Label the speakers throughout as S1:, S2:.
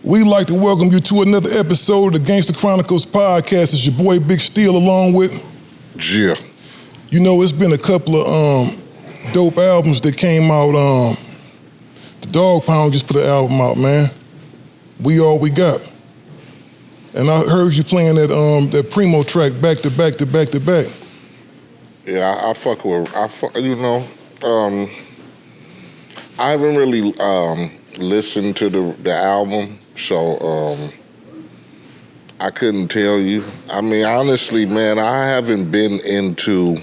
S1: We'd like to welcome you to another episode of the Gangster Chronicles podcast. It's your boy Bigg Steele along with
S2: Yeah.
S1: You know, it's been a couple of dope albums that came out. The Dog Pound just put an album out, man. We All We Got. And I heard you playing that Primo track back to back to back to back.
S2: Yeah, I haven't really listened to the album, so I couldn't tell you. I mean, honestly, man, I haven't been into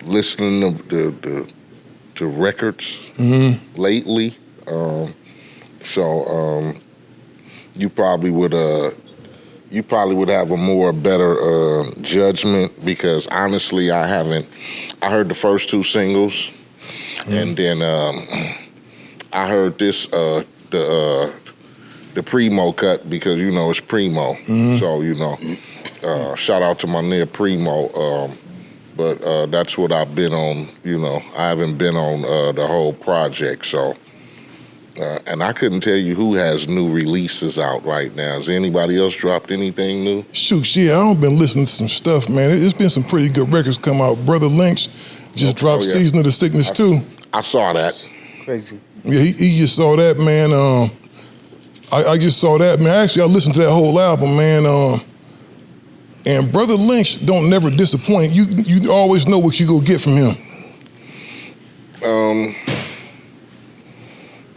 S2: listening to records lately. You probably would have a more better judgment, because honestly, I haven't. I heard the first two singles, and then I heard this the Primo cut, because you know it's Primo. So you know, shout out to my nigga Primo. But that's what I've been on. You know, I haven't been on the whole project. So. And I couldn't tell you who has new releases out right now. Has anybody else dropped anything new?
S1: Shoot, yeah, I've been listening to some stuff, man. It's been some pretty good records come out. Brother Lynch just dropped Season of the Sickness too.
S2: I saw that.
S3: Crazy.
S1: Yeah, he just saw that, man. I just saw that, man. Actually, I listened to that whole album, man. And Brother Lynch don't never disappoint. You always know what you go get from him.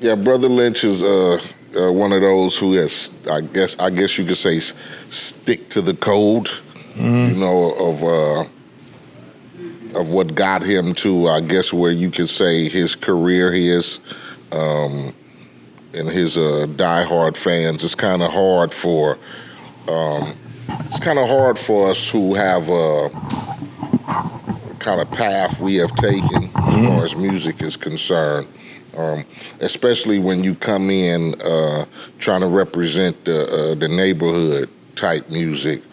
S2: Yeah, Brother Lynch is one of those who has, I guess you could say, stick to the code. You know, of what got him to, I guess, where you could say his career is, and his diehard fans. It's kind of hard for us who have a kind of path we have taken as far as music is concerned. Especially when you come in trying to represent the neighborhood type music.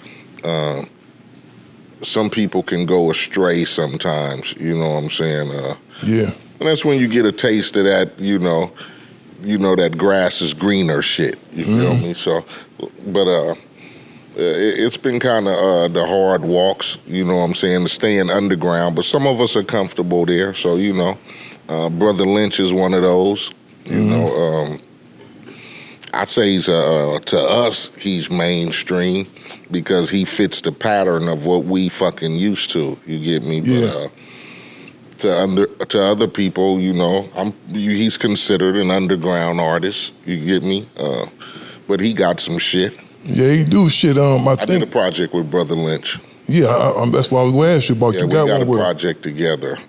S2: Some people can go astray sometimes, you know what I'm saying?
S1: Yeah.
S2: And that's when you get a taste of that, you know that grass is greener shit, you feel me? So, but it's been kind of the hard walks, you know what I'm saying, to staying underground, but some of us are comfortable there, so you know. Brother Lynch is one of those. You know, I'd say he's to us he's mainstream because he fits the pattern of what we fucking used to. You get me?
S1: Yeah.
S2: But to other people, you know, he's considered an underground artist. You get me? But he got some shit.
S1: Yeah, he do shit. I
S2: did a project with Brother Lynch.
S1: Yeah, that's why I was going to ask you about.
S2: Yeah,
S1: you
S2: we
S1: got
S2: got
S1: one
S2: a
S1: with
S2: project together.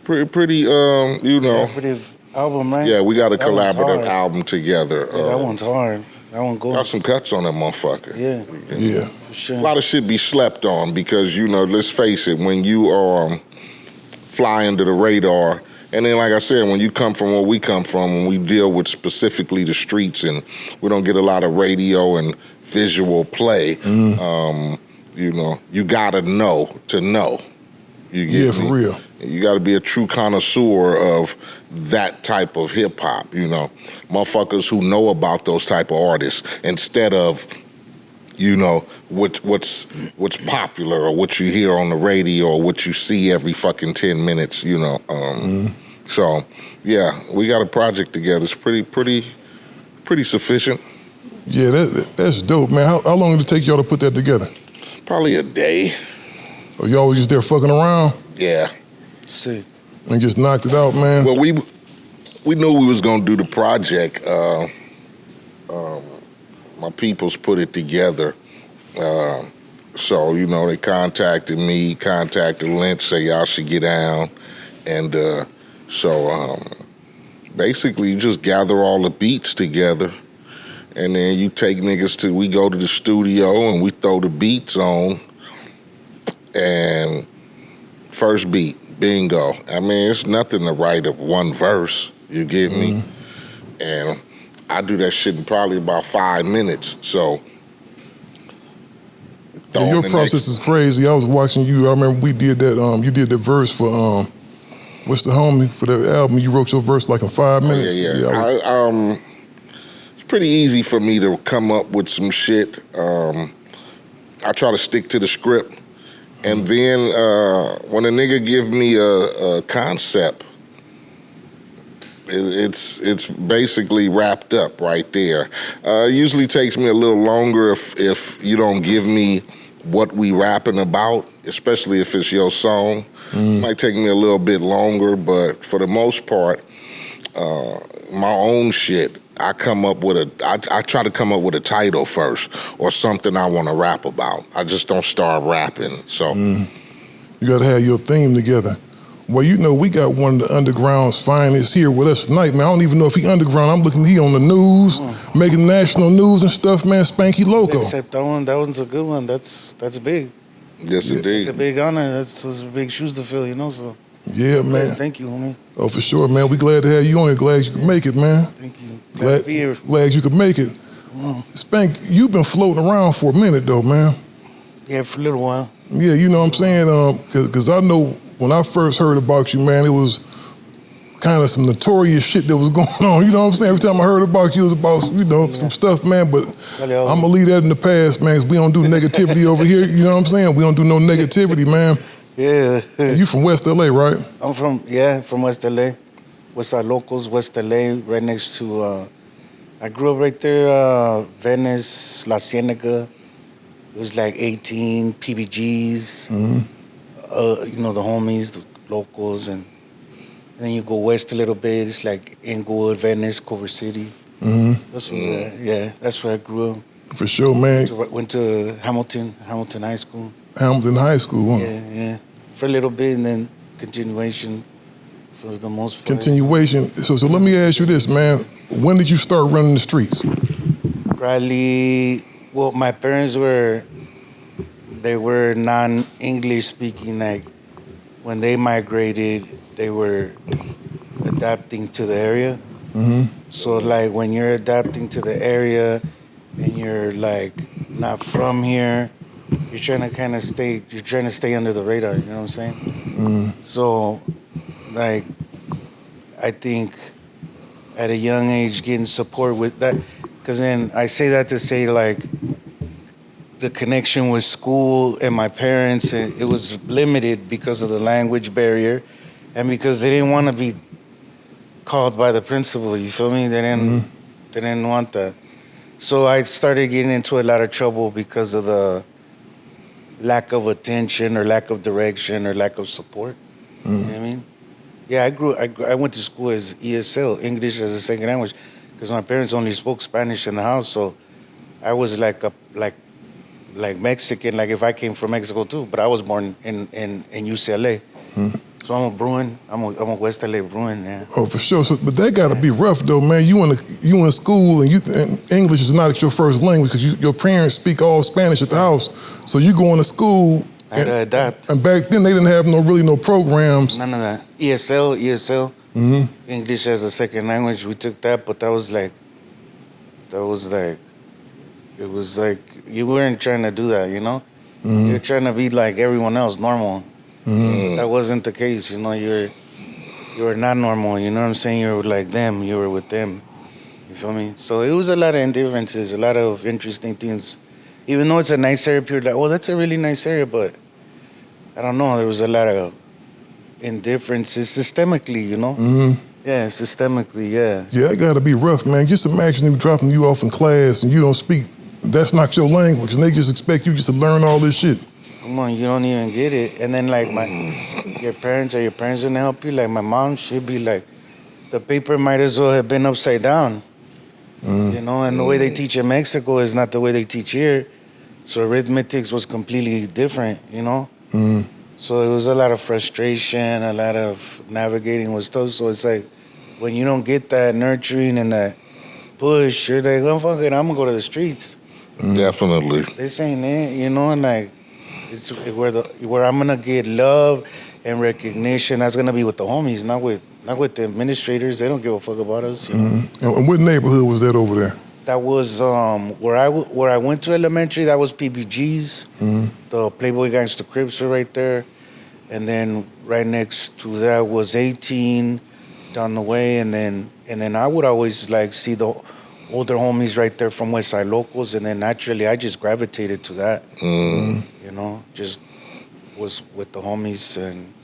S2: Pretty, you know.
S3: Collaborative album, right?
S2: Yeah, we got a collaborative album together.
S3: Yeah, that one's hard. That one goes.
S2: Got some cuts on that motherfucker.
S3: Yeah.
S1: Yeah.
S3: For sure.
S2: A lot of shit be slept on because, you know, let's face it, when you fly under the radar, and then like I said, when you come from where we come from, when we deal with specifically the streets and we don't get a lot of radio and visual play, you know, you gotta know to know. You get me?
S1: For real.
S2: You got to be a true connoisseur of that type of hip hop, you know. Motherfuckers who know about those type of artists instead of, you know, what's popular or what you hear on the radio or what you see every fucking 10 minutes, you know. So, yeah, we got a project together. It's pretty sufficient.
S1: Yeah, that's dope, man. How long did it take y'all to put that together?
S2: Probably a day.
S1: Or y'all was just there fucking around?
S2: Yeah.
S3: Sick.
S1: And just knocked it out, man?
S2: Well, we knew we was going to do the project. My peoples put it together. So, you know, they contacted me, contacted Lynch, say y'all should get down. And basically you just gather all the beats together. And then you take niggas we go to the studio and we throw the beats on. And first beat, bingo. I mean, it's nothing to write up one verse, you get me? And I do that shit in probably about 5 minutes, so.
S1: Yeah, your process is crazy. I was watching you. I remember we did that, you did the verse for What's the homie for that album? You wrote your verse like in 5 minutes.
S2: Yeah. It's pretty easy for me to come up with some shit. I try to stick to the script, and then when a nigga give me a concept, it's basically wrapped up right there. Usually takes me a little longer if you don't give me what we rapping about, especially if it's your song. Might take me a little bit longer, but for the most part, my own shit, I try to come up with a title first or something I want to rap about. I just don't start rapping. So
S1: you got to have your theme together. Well, you know, we got one of the underground's finest here with us tonight, man. I don't even know if he underground. I'm looking, he on the news, making national news and stuff, man. Spanky Loco.
S3: Except that one's a good one. That's big.
S2: Yes, indeed.
S3: It's a big honor. That's big shoes to fill, you know. So
S1: yeah, man.
S3: yes, thank you, homie.
S1: Oh, for sure, man. We glad to have you on here. Glad you could make it, man.
S3: Thank you. Glad to be here.
S1: Glad you could make it. Spank, you've been floating around for a minute, though, man.
S3: Yeah, for a little while.
S1: Yeah, you know what I'm saying? Because I know when I first heard about you, man, it was kind of some notorious shit that was going on. You know what I'm saying? Every time I heard about you, it was about, you know, some stuff, man. But I'm going to leave that in the past, man, 'cause we don't do negativity over here. You know what I'm saying? We don't do no negativity, man.
S3: Yeah.
S1: And you from West LA, right?
S3: I'm from West LA. West Side Locals, West LA, right next to, I grew up right there, Venice, La Cienega. It was like 18 PBGs, you know, the homies, the locals, and then you go west a little bit, it's like Inglewood, Venice, Culver City. That's where, that's where I grew up.
S1: For sure, man.
S3: Went to Hamilton High School.
S1: Hamilton High School, huh?
S3: Yeah. For a little bit, and then continuation for the most part.
S1: Continuation. So let me ask you this, man. When did you start running the streets?
S3: Probably, well, my parents were non-English speaking. Like, when they migrated, they were adapting to the area. So, like, when you're adapting to the area and you're, like, not from here, you're trying to stay under the radar, you know what I'm saying? So, like, I think at a young age, getting support with that, because then I say that to say, like, the connection with school and my parents, it was limited because of the language barrier and because they didn't want to be called by the principal, you feel me? They didn't want that. So I started getting into a lot of trouble because of the lack of attention or lack of direction or lack of support. You know what I mean? Yeah, I went to school as ESL, English as a second language, because my parents only spoke Spanish in the house, so I was like Mexican, like if I came from Mexico too, but I was born in UCLA. So I'm a Bruin. I'm a West LA Bruin, yeah.
S1: Oh, for sure. So, but that got to be rough, though, man. You in school, and English is not your first language because your parents speak all Spanish at the house. So you going to school.
S3: I had to adapt.
S1: And back then, they didn't have no programs.
S3: None of that. ESL. English as a second language. We took that, but it was like, you weren't trying to do that, you know? You're trying to be like everyone else, normal. That wasn't the case, you know? You were not normal, you know what I'm saying? You were like them, you were with them. You feel me? So it was a lot of indifferences, a lot of interesting things. Even though it's a nice area, people are like, oh, that's a really nice area, but I don't know, there was a lot of indifferences systemically, you know? Yeah, systemically, yeah.
S1: Yeah, that got to be rough, man. Just imagine them dropping you off in class and you don't speak. That's not your language, and they just expect you just to learn all this shit.
S3: Come on, you don't even get it. And then, like, your parents gonna help you? Like, my mom, she'd be like, the paper might as well have been upside down. You know, and the way they teach in Mexico is not the way they teach here. So arithmetic was completely different, you know? So it was a lot of frustration, a lot of navigating with stuff. So it's like, when you don't get that nurturing and that push, you're like, oh, fuck it, I'm gonna go to the streets.
S2: Definitely.
S3: This ain't it, you know? And like, it's where I'm gonna get love and recognition. That's gonna be with the homies, not with the administrators. They don't give a fuck about us. You know?
S1: And what neighborhood was that over there?
S3: That was where I went to elementary. That was PBG's. The Playboy Gangster Crips are right there, and then right next to that was 18 down the way, and then I would always like see the older homies right there from West Side Locals, and then naturally I just gravitated to that. You know, just was with the homies, and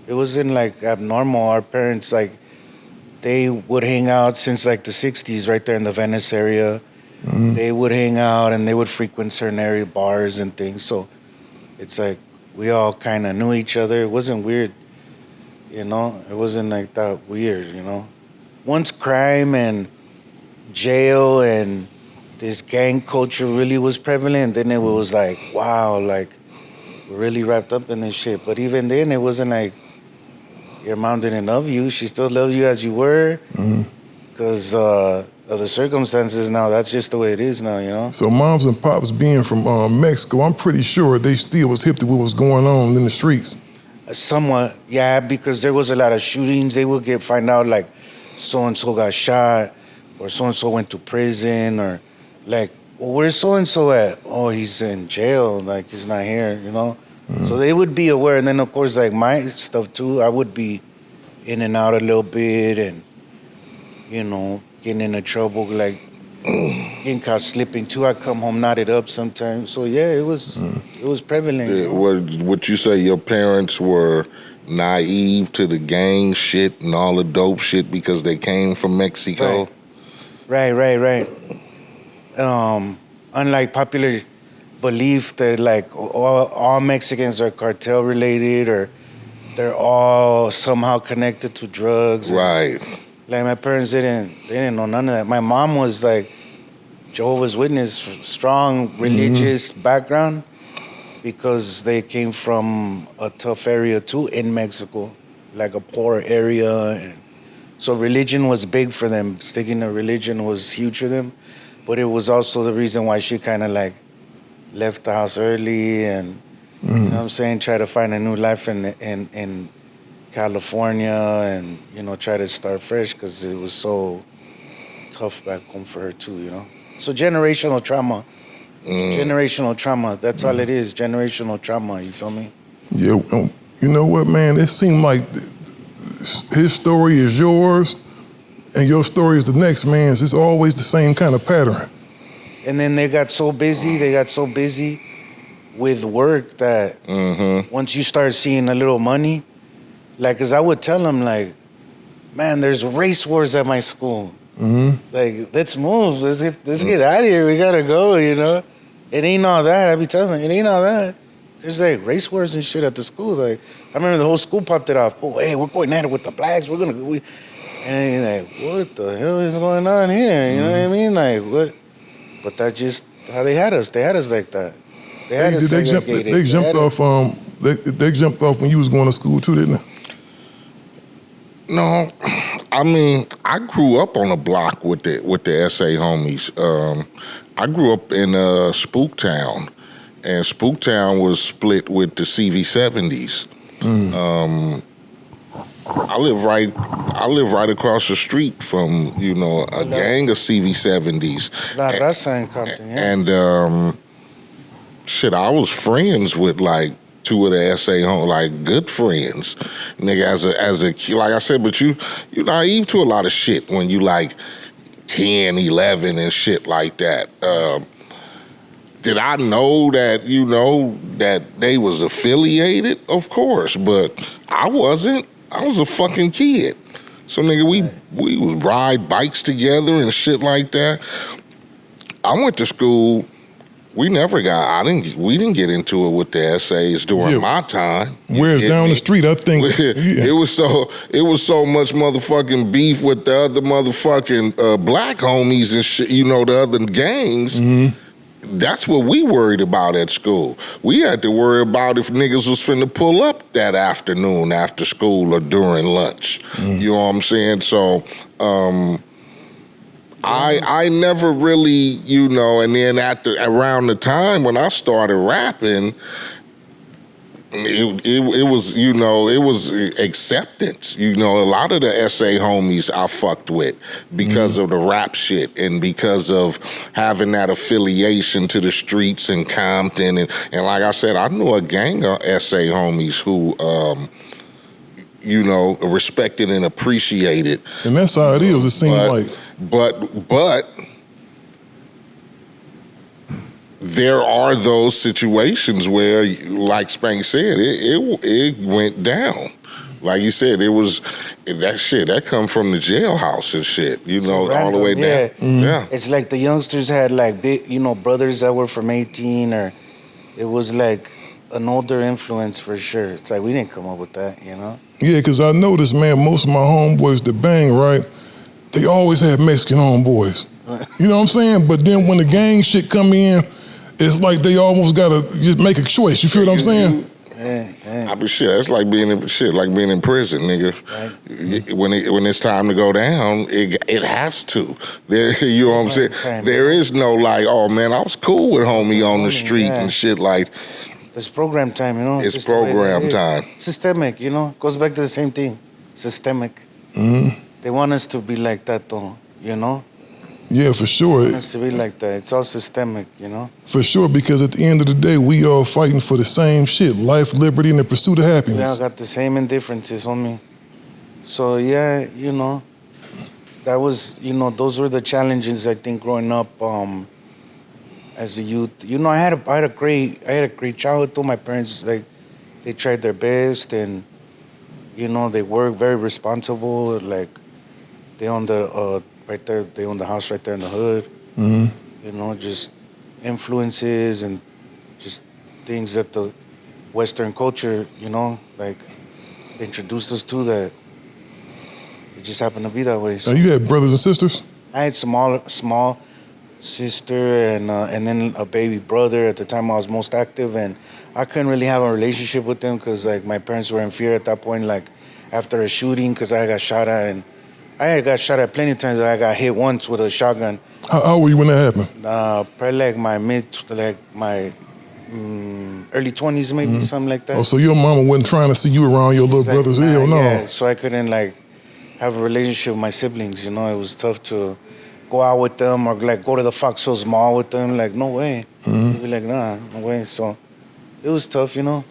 S3: it wasn't like abnormal. Our parents, like, they would hang out since like the 60s right there in the Venice area. They would hang out and they would frequent certain area bars and things. So it's like we all kind of knew each other. It wasn't weird, you know? It wasn't like that weird, you know? Once crime and jail and this gang culture really was prevalent, then it was like, wow, like, we're really wrapped up in this shit. But even then, it wasn't like your mom didn't love you. She still loved you as you were because of the circumstances now. That's just the way it is now, you know?
S1: So moms and pops being from Mexico, I'm pretty sure they still was hip to what was going on in the streets.
S3: Somewhat, yeah, because there was a lot of shootings. They would find out like so-and-so got shot or so-and-so went to prison or like, well, where's so-and-so at? Oh, he's in jail. Like, he's not here, you know? So they would be aware. And then, of course, like my stuff, too, I would be in and out a little bit and, you know, getting into trouble, like getting caught slipping, too. I'd come home knotted up sometimes. So, yeah, it was prevalent. You know?
S2: Would you say your parents were naive to the gang shit and all the dope shit because they came from Mexico?
S3: Right. Unlike popular belief that like all Mexicans are cartel related or they're all somehow connected to drugs.
S2: Right.
S3: Like my parents didn't know none of that. My mom was like Jehovah's Witness, strong religious background because they came from a tough area too in Mexico, like a poor area. And so religion was big for them. Sticking to religion was huge for them. But it was also the reason why she kind of like left the house early and, you know what I'm saying, try to find a new life in California and, you know, try to start fresh because it was so tough back home for her too, you know. So generational trauma. Generational trauma. That's all it is, generational trauma, you feel me?
S1: Yeah, you know what, man? It seemed like his story is yours and your story is the next man's. It's always the same kind of pattern.
S3: And then they got so busy with work that once you start seeing a little money, like, cause I would tell them like, man, there's race wars at my school. Like, let's move, let's get out of here, we gotta go, you know? It ain't all that, I be telling them, it ain't all that. There's like race wars and shit at the school. Like, I remember the whole school popped it off. Oh, hey, we're going at it with the blacks, and you're like, what the hell is going on here? You know what I mean? Like, what? But that's just how they had us. They had us like that. They had us segregated.
S1: They jumped off. They jumped off when you was going to school too, didn't they?
S2: No, I mean, I grew up on a block with the SA homies. I grew up in Spooktown, and Spooktown was split with the CV70s. I live right across the street from, you know, a gang of CV70s.
S3: La Raza in Compton, yeah.
S2: And shit, I was friends with like two of the SA homies, like good friends, nigga. As a kid, like I said, but you naive to a lot of shit when you like 10, 11 and shit like that. Did I know that, you know, that they was affiliated? Of course, but I wasn't. I was a fucking kid. So, nigga, we would ride bikes together and shit like that. I went to school. We didn't get into it with the essays during my time.
S1: Whereas down the street, I think
S2: it was so much motherfucking beef with the other motherfucking black homies and shit, you know, the other gangs. That's what we worried about at school. We had to worry about if niggas was finna pull up that afternoon after school or during lunch. You know what I'm saying? So I never really, you know, and then around the time when I started rapping, it was, you know, it was acceptance. You know, a lot of the SA homies I fucked with because of the rap shit and because of having that affiliation to the streets in Compton. And like I said, I knew a gang of SA homies who you know, respected and appreciated.
S1: And that's how it is. It seems like.
S2: But there are those situations where, like Spank said, it went down. Like you said, it was that shit that come from the jailhouse and shit. You know,
S3: random,
S2: all the way down.
S3: yeah.
S2: Mm-hmm. Yeah,
S3: it's like the youngsters had like big, you know, brothers that were from 18, or it was like an older influence for sure. It's like we didn't come up with that, you know.
S1: Yeah, because I noticed, man, most of my homeboys that bang, right, they always had Mexican homeboys. You know what I'm saying? But then when the gang shit come in, it's like they almost gotta just make a choice. You feel what I'm saying?
S2: I mean, shit, that's like being in prison, nigga. Right. When it's time to go down, it has to. You know what I'm saying? There is no like, oh man, I was cool with homie on the street and shit like.
S3: It's program time, you know.
S2: It's program time.
S3: Systemic, you know. Goes back to the same thing. Systemic.
S1: Mm-hmm.
S3: They want us to be like that, though. You know.
S1: Yeah, for sure.
S3: It has to be like that. It's all systemic, you know?
S1: For sure, because at the end of the day, we all fighting for the same shit, life, liberty, and the pursuit of happiness.
S3: We all got the same indifferences, homie. So, yeah, you know, that was, you know, those were the challenges, I think, growing up as a youth. You know, I had a great childhood, too. My parents, like, they tried their best, and, you know, they were very responsible. Like, they owned right there, they own the house right there in the hood.
S1: Mm-hmm.
S3: You know, just influences and just things that the Western culture, you know, like introduced us to that. It just happened to be that way. So
S1: now you had brothers and sisters?
S3: I had small sister and then a baby brother. At the time I was most active, and I couldn't really have a relationship with them because like my parents were in fear at that point, like after a shooting, because I got shot at, and I had got shot at plenty of times. I got hit once with a shotgun.
S1: How old were you when that happened?
S3: Probably like my early 20s, maybe, something like that.
S1: Oh, so your mama wasn't trying to see you around your little brothers? Hell no.
S3: Yeah, so I couldn't like have a relationship with my siblings. You know, it was tough to go out with them or like go to the Foxholes Mall with them. Like, no way. They'd be like, nah, no way. So it was tough, you know.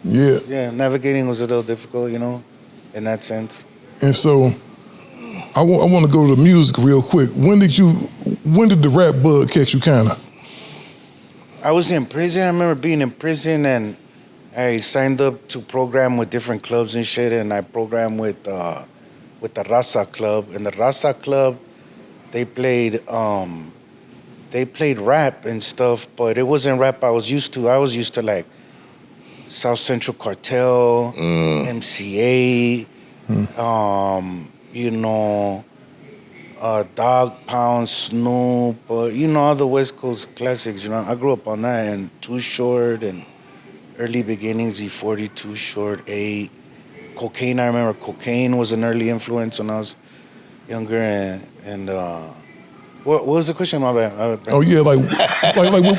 S1: Yeah.
S3: Yeah, navigating was a little difficult, you know, in that sense.
S1: And so I want to go to the music real quick. When did the rap bug catch you, kind of?
S3: I was in prison. I remember being in prison, and I signed up to program with different clubs and shit. And I programmed with the Raza Club. And the Raza Club, they played rap and stuff, but it wasn't rap I was used to. I was used to like South Central Cartel, MC Eiht, you know, Dog Pound, Snoop, you know, all the West Coast classics, you know. I grew up on that, and Too Short, and early beginnings, E40, Too Short, Eiht. Cocaine, I remember Cocaine was an early influence when I was younger, and what was the question? My bad.
S1: Oh yeah, like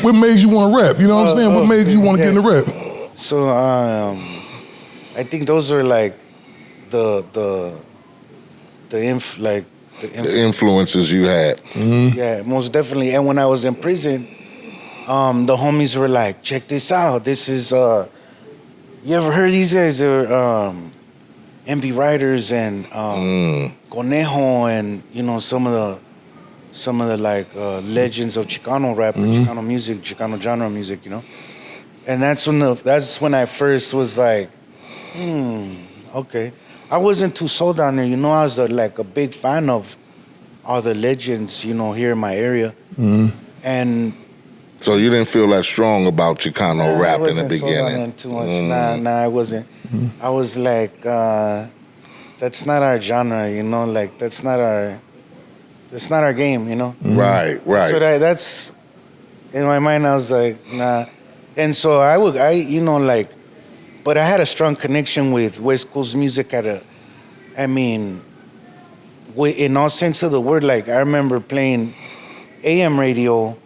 S1: what made you want to rap? You know what I'm saying? What made you want to get into rap?
S3: So I think those are like the
S2: influences you had.
S3: Yeah, most definitely. And when I was in prison, the homies were like, check this out. This is, you ever heard these guys? They're MB Riders and Conejo, and, you know, some of the like legends of Chicano rap and Chicano music, Chicano genre music, you know? And that's when I first was like, okay. I wasn't too sold on there, you know. I was like a big fan of all the legends, you know, here in my area. And
S2: so you didn't feel that strong about Chicano rap in the beginning?
S3: I wasn't too much. Nah, I wasn't. I was like, that's not our genre, you know. Like that's not our game, you know.
S2: Right.
S3: So that's in my mind. I was like, nah. And so I you know, like. But I had a strong connection with West Coast music in all sense of the word. Like, I remember playing AM radio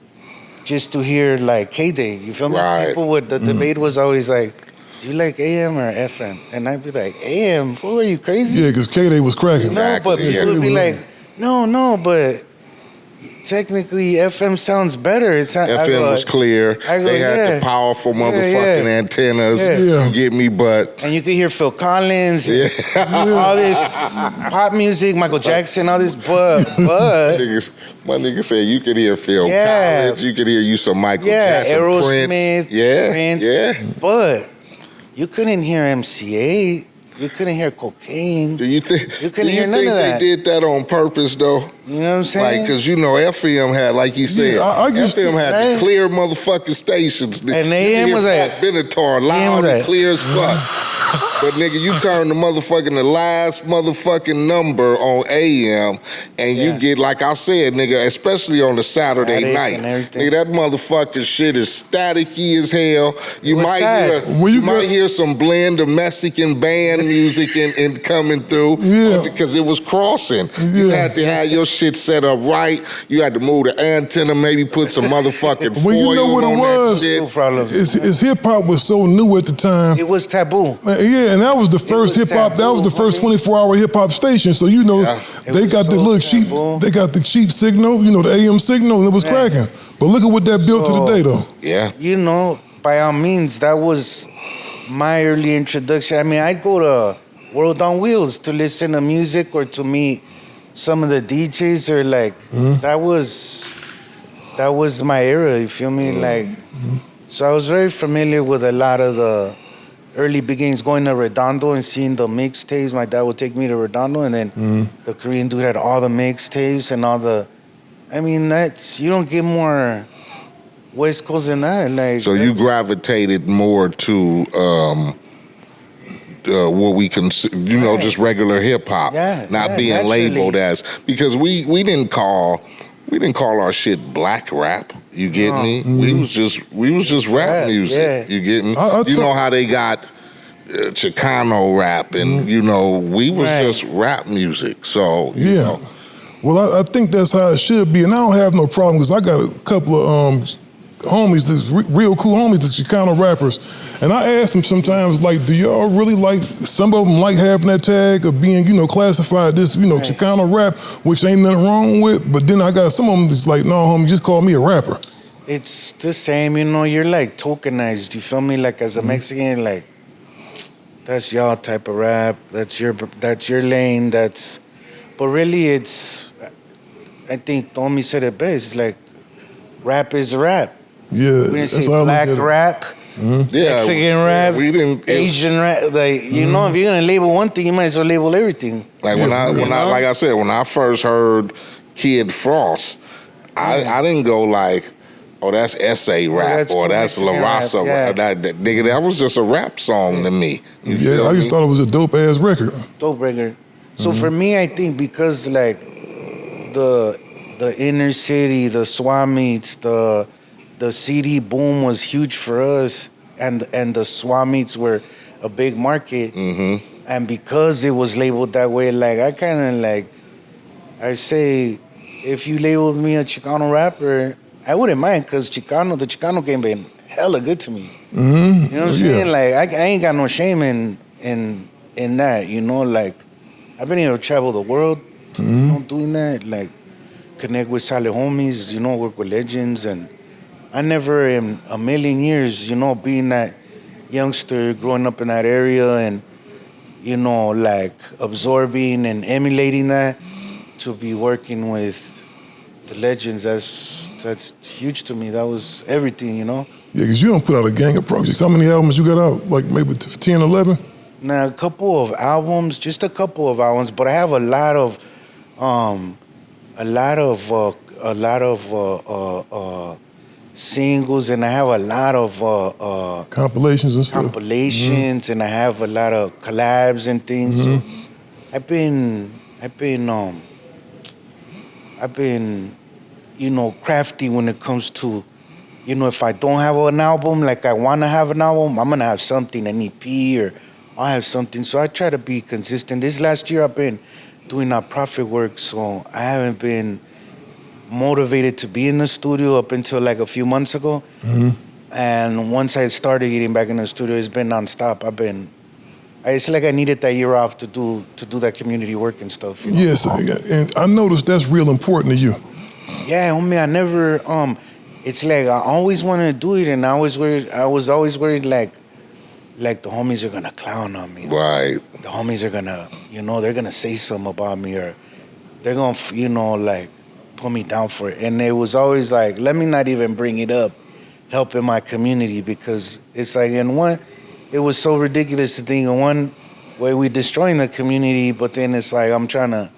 S3: just to hear, like, K-Day. You feel me?
S2: Right.
S3: People the debate was always like, do you like AM or FM? And I'd be like, AM? Fool, are you crazy?
S1: Yeah, because K-Day was cracking.
S3: No, but people would be like, no, but technically FM sounds better.
S2: FM was clear. They had the powerful motherfucking antennas.
S1: Yeah.
S2: You get me? But
S3: and you could hear Phil Collins, all this pop music, Michael Jackson, all this, but
S2: my nigga said you could hear Phil Collins, you could hear you some Michael Jackson,
S3: Aerosmith,
S2: Prince,
S3: but you couldn't hear MC Eiht. You couldn't hear cocaine.
S2: Do you think?
S3: You couldn't hear none of that?
S2: They did that on purpose, though?
S3: You know what I'm saying?
S2: Like, cause you know FM had, like you said, FM had the clear motherfucking stations.
S3: And AM was like
S2: Benatar, loud and clear as fuck. But nigga, you turn the last motherfucking number on AM, and you get, like I said, nigga, especially on the Saturday night, nigga, that motherfucking shit is staticky as hell. You might hear some blend of Mexican band music and coming through, because it was crossing. You had to have your shit set up right. You had to move the antenna, maybe put some motherfucking foil.
S1: Well, you know what it was? Is hip hop was so new at the time.
S3: It was taboo.
S1: Yeah, and that was the first hip hop. That was the first 24-hour hip hop station. So you know, they got the little cheap. They got the cheap signal. You know, the AM signal, and it was cracking. But look at what that built to today, though.
S2: Yeah.
S3: You know, by all means, that was my early introduction. I mean, I'd go to World on Wheels to listen to music or to meet some of the DJs, or like that was my era. You feel me? Like, so I was very familiar with a lot of the early beginnings, going to Redondo and seeing the mixtapes. My dad would take me to Redondo, and then the Korean dude had all the mixtapes and all the. I mean, you don't get more West Coast than that. Like,
S2: so you gravitated more to what we consider, just regular hip hop, not being labeled as, because we didn't call our shit black rap. You get me? We was just rap music. You get me? You know how they got Chicano rap, and we was just rap music. So you know.
S1: Well, I think that's how it should be, and I don't have no problem, because I got a couple of homies, this real cool homies, the Chicano rappers, and I ask them sometimes, like, do y'all really like, some of them like having that tag of being, classified this, Chicano rap, which ain't nothing wrong with, but then I got some of them that's like, no, homie, just call me a rapper.
S3: It's the same, you're like tokenized, you feel me? Like, as a Mexican, you're like, that's y'all type of rap, that's your lane, but really I think Tommy said it best, it's like, rap is rap.
S1: Yeah,
S3: we didn't say black rap, Mexican rap,
S2: we didn't,
S3: Asian rap. Like, if you're gonna label one thing, you might as well label everything.
S2: Like when I said, when I first heard Kid Frost, I didn't go like, oh, that's SA rap, or that's La Raza rap. That nigga, that was just a rap song to me. I
S1: just thought it was a dope ass record.
S3: Dope record. So for me, I think because like the inner city, the swap meets, the CD boom was huge for us, and the swap meets were a big market, and because it was labeled that way, like I kind of like, I say, if you labeled me a Chicano rapper, I wouldn't mind, because the Chicano game been hella good to me. You know what I'm saying? Like I ain't got no shame in that. Like I've been able to travel the world, doing that, like. Connect with solid homies, work with legends, and I never in a million years, being that youngster growing up in that area and, like absorbing and emulating that, to be working with the legends, that's huge to me. That was everything, Yeah,
S1: because you don't put out a gang of projects. How many albums you got out? Like maybe 10, 11?
S3: Now, just a couple of albums, but I have a lot of singles, and I have a lot of
S1: compilations and stuff.
S3: And I have a lot of collabs and things. So I've been crafty when it comes to, if I don't have an album, like I want to have an album, I'm gonna have something, an EP, or I'll have something. So I try to be consistent. This last year I've been doing nonprofit work, so I haven't been motivated to be in the studio up until like a few months ago. And once I started getting back in the studio, it's been nonstop. It's like I needed that year off to do that community work and stuff.
S1: Yes, and I noticed that's real important to you.
S3: Yeah, homie, I never. It's like I always wanted to do it, and I was worried. I was always worried, like the homies are gonna clown on me.
S2: Right.
S3: The homies are gonna, they're gonna say something about me, or they're gonna, like put me down for it. And it was always like, let me not even bring it up, helping my community, because it's like it was so ridiculous to think in one way we destroying the community, but then it's like I'm trying to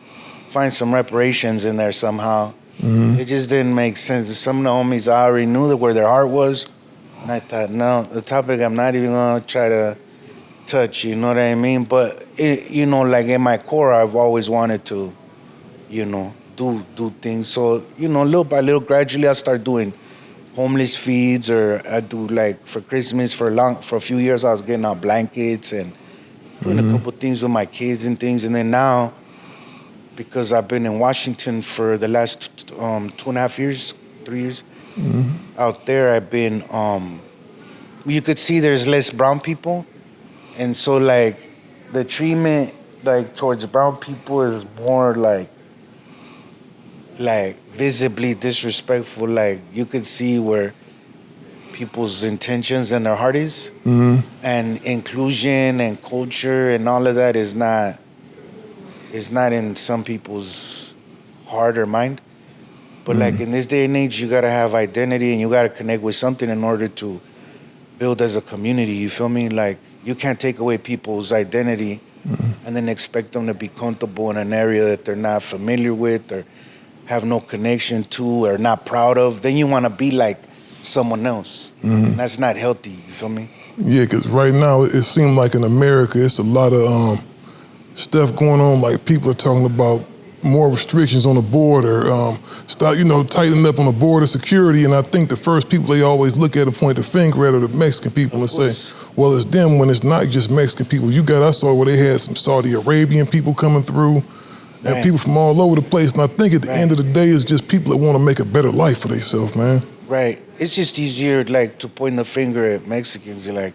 S3: find some reparations in there somehow. It just didn't make sense. Some of the homies I already knew where their heart was, and I thought, no, the topic I'm not even gonna try to touch. You know what I mean? But like in my core, I've always wanted to, do things. So little by little, gradually, I start doing homeless feeds, or I do like for Christmas for a few years. I was getting out blankets and doing a couple things with my kids and things, and then now, because I've been in Washington for the last 2.5 years, 3 years. Out there, I've been. You could see there's less brown people, and so like the treatment like towards brown people is more like visibly disrespectful. Like you could see where people's intentions and their heart is, and inclusion and culture and all of that is not in some people's heart or mind. But like in this day and age, you gotta have identity and you gotta connect with something in order to build as a community. You feel me? Like you can't take away people's identity and then expect them to be comfortable in an area that they're not familiar with or have no connection to or not proud of. Then you want to be like someone else, and that's not healthy. You feel me?
S1: Yeah, because right now it seems like in America it's a lot of stuff going on. Like people are talking about more restrictions on the border, start tightening up on the border security. And I think the first people they always look at and point the finger at are the Mexican people and say, well, it's them, when it's not just Mexican people. I saw where they had some Saudi Arabian people coming through and people from all over the place. And I think at the end of the day, it's just people that want to make a better life for themselves, man.
S3: Right. It's just easier, like, to point the finger at Mexicans. Like,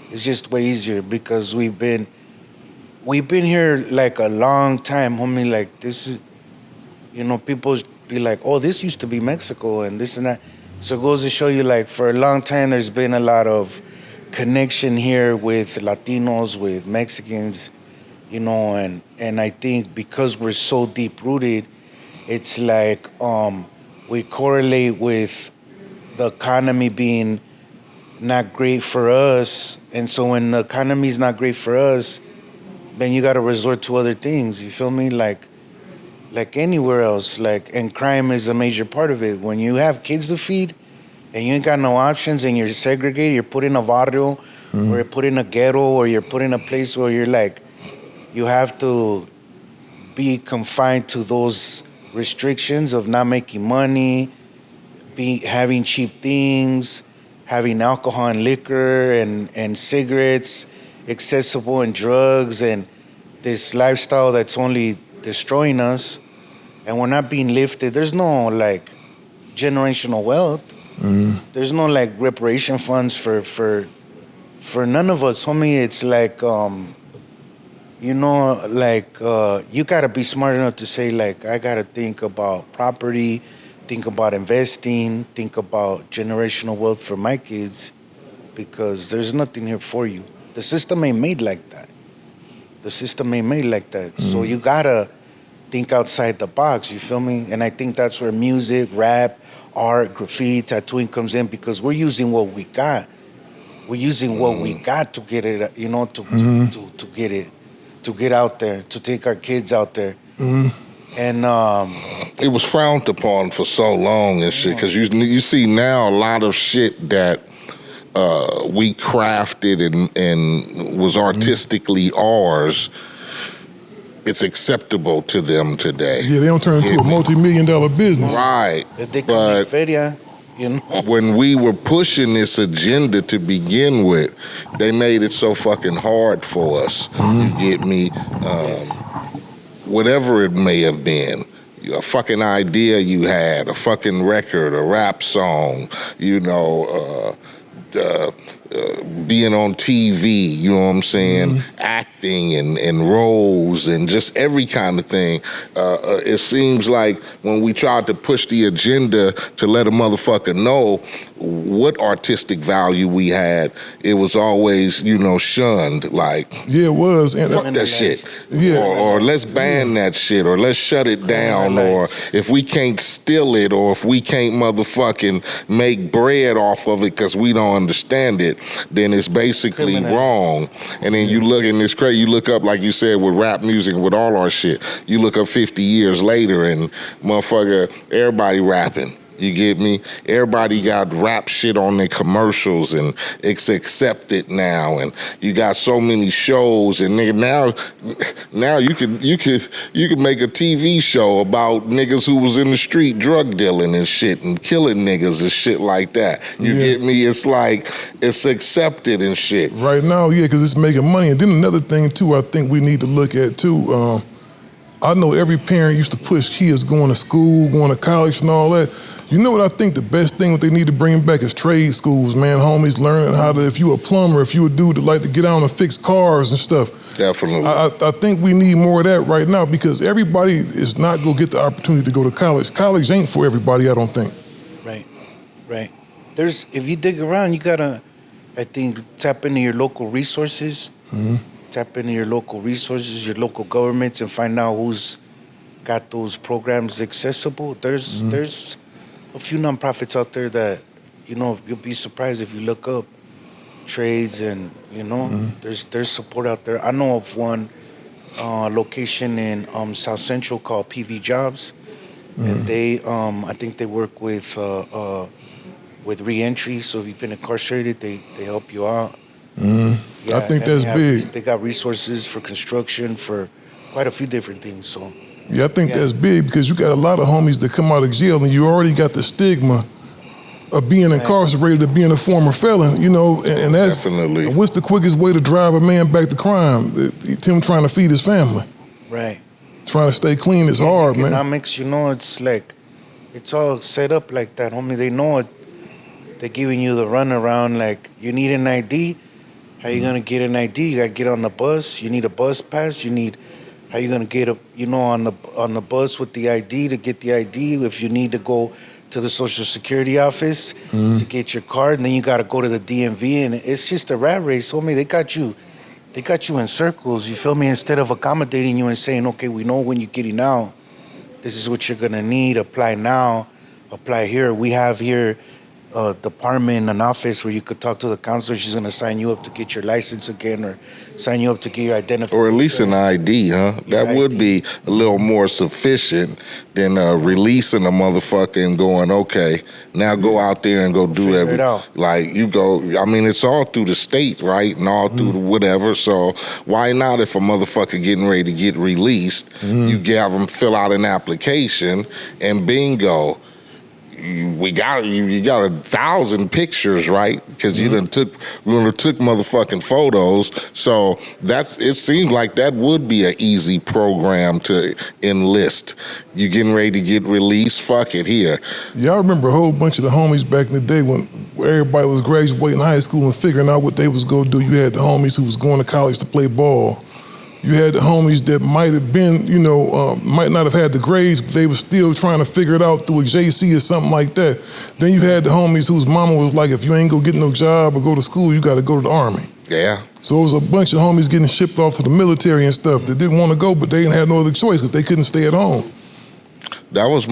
S3: it's just way easier because we've been here like a long time, homie. Like this is, people be like, oh, this used to be Mexico and this and that. So it goes to show you, like, for a long time, there's been a lot of connection here with Latinos, with Mexicans, and I think because we're so deep rooted, it's like we correlate with the economy being not great for us. And so when the economy is not great for us, then you got to resort to other things. You feel me? Like anywhere else. And crime is a major part of it. When you have kids to feed and you ain't got no options and you're segregated, you're put in a barrio or you're put in a ghetto or you're put in a place where you're like, you have to be confined to those restrictions of not making money, having cheap things, having alcohol and liquor and cigarettes, accessible, and drugs, and this lifestyle that's only destroying us, and we're not being lifted. There's no like generational wealth. There's no like reparation funds for none of us, homie. It's like you gotta be smart enough to say, like, I gotta think about property, think about investing, think about generational wealth for my kids, because there's nothing here for you. The system ain't made like that. So you gotta think outside the box, you feel me? And I think that's where music, rap, art, graffiti, tattooing comes in, because we're using what we got. We're using what we got to get it, to get it, to get out there, to take our kids out there. And
S2: it was frowned upon for so long and shit, because you see now a lot of shit that we crafted and was artistically ours. It's acceptable to them today.
S1: Yeah, they don't turn into a multi-million-dollar business.
S2: Right.
S3: But
S2: when we were pushing this agenda to begin with, they made it so fucking hard for us. You get me? Whatever it may have been, a fucking idea you had, a fucking record, a rap song, being on TV, you know what I'm saying, acting and roles and just every kind of thing. It seems like when we tried to push the agenda to let a motherfucker know what artistic value we had, it was always, shunned. Like,
S1: Yeah, it was. And
S2: fuck that shit.
S1: Yeah.
S2: Or let's ban that shit, or let's shut it down, or if we can't steal it, or if we can't motherfucking make bread off of it because we don't understand it, then it's basically wrong. And then you look in this crazy, you look up, like you said, with rap music, with all our shit, you look up 50 years later and motherfucker, everybody rapping. You get me? Everybody got rap shit on their commercials, and it's accepted now. And you got so many shows, and nigga, now you could make a TV show about niggas who was in the street drug dealing and shit and killing niggas and shit like that. You get me? It's like it's accepted and shit.
S1: Right now, yeah, because it's making money. And then another thing too, I think we need to look at too. I know every parent used to push kids going to school, going to college and all that. You know what I think the best thing what they need to bring back is trade schools, man. Homies learning how to, if you a plumber, if you a dude that like to get out and fix cars and stuff.
S2: Definitely.
S1: I think we need more of that right now because everybody is not going to get the opportunity to go to college. College ain't for everybody, I don't think.
S3: Right. If you dig around, you gotta, I think, tap into your local resources. Tap into your local resources, your local governments, and find out who's got those programs accessible. There's a few nonprofits out there that, you'll be surprised if you look up trades and, there's support out there. I know of one location in South Central called PV Jobs, and they, I think they work with reentry. So if you've been incarcerated, they help you out.
S1: I think that's big.
S3: They got resources for construction, for quite a few different things. So
S1: yeah, I think that's big because you got a lot of homies that come out of jail and you already got the stigma of being incarcerated, of being a former felon, and that's
S2: definitely.
S1: What's the quickest way to drive a man back to crime? Him trying to feed his family.
S3: Right.
S1: Trying to stay clean is hard, man.
S3: Economics, it's like, it's all set up like that, homie. They know it. They're giving you the runaround, like, you need an ID. How you gonna get an ID? You gotta get on the bus. You need a bus pass. How you gonna get on the bus with the ID to get the ID? If you need to go to the Social Security office to get your card, and then you gotta go to the DMV, and it's just a rat race, homie. They got you in circles. You feel me? Instead of accommodating you and saying, okay, we know when you're getting out, this is what you're gonna need. Apply now. Apply here. We have here a department, an office where you could talk to the counselor. She's gonna sign you up to get your license again, or sign you up to get your identification.
S2: Or at least an ID, huh? That would be a little more sufficient than releasing a motherfucker and going, okay, now go out there and go do everything. Like, you go, I mean, it's all through the state, right? And all through the whatever. So why not, if a motherfucker getting ready to get released, you have them fill out an application and bingo. You got 1,000 pictures, right? Because you took motherfucking photos. So it seems like that would be an easy program to enlist. You getting ready to get released? Fuck it, here.
S1: Yeah, I remember a whole bunch of the homies back in the day when everybody was graduating high school and figuring out what they was gonna do. You had the homies who was going to college to play ball. You had the homies that might have been, might not have had the grades, but they were still trying to figure it out through a JC or something like that. Then you had the homies whose mama was like, if you ain't gonna get no job or go to school, you gotta go to the Army.
S2: Yeah.
S1: So it was a bunch of homies getting shipped off to the military and stuff that didn't want to go, but they didn't have no other choice because they couldn't stay at home.
S2: That was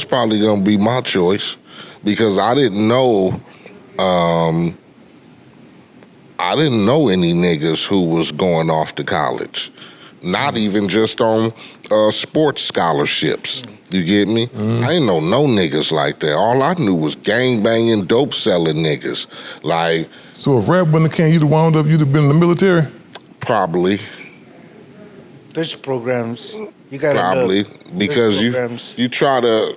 S2: probably gonna be my choice because I didn't know any niggas who was going off to college. Not even just on sports scholarships. You get me? I didn't know no niggas like that. All I knew was gang-banging, dope-selling niggas. Like...
S1: So if rap wouldn't have came, you'd have wound up, you'd have been in the military?
S2: Probably.
S3: There's programs. You gotta
S2: probably.
S3: Look.
S2: Because you try to...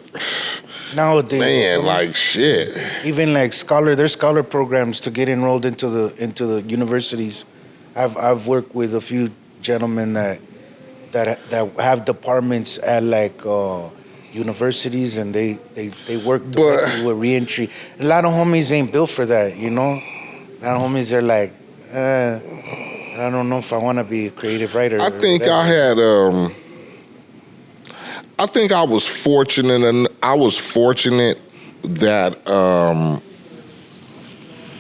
S3: Nowadays,
S2: man, like shit.
S3: Even like there's scholar programs to get enrolled into the universities. I've worked with a few gentlemen that have departments at like universities, and they work directly with reentry. A lot of homies ain't built for that, Now homies are like, I don't know if I want to be a creative writer.
S2: I think
S3: whatever.
S2: I had. I think I was fortunate, and I was fortunate that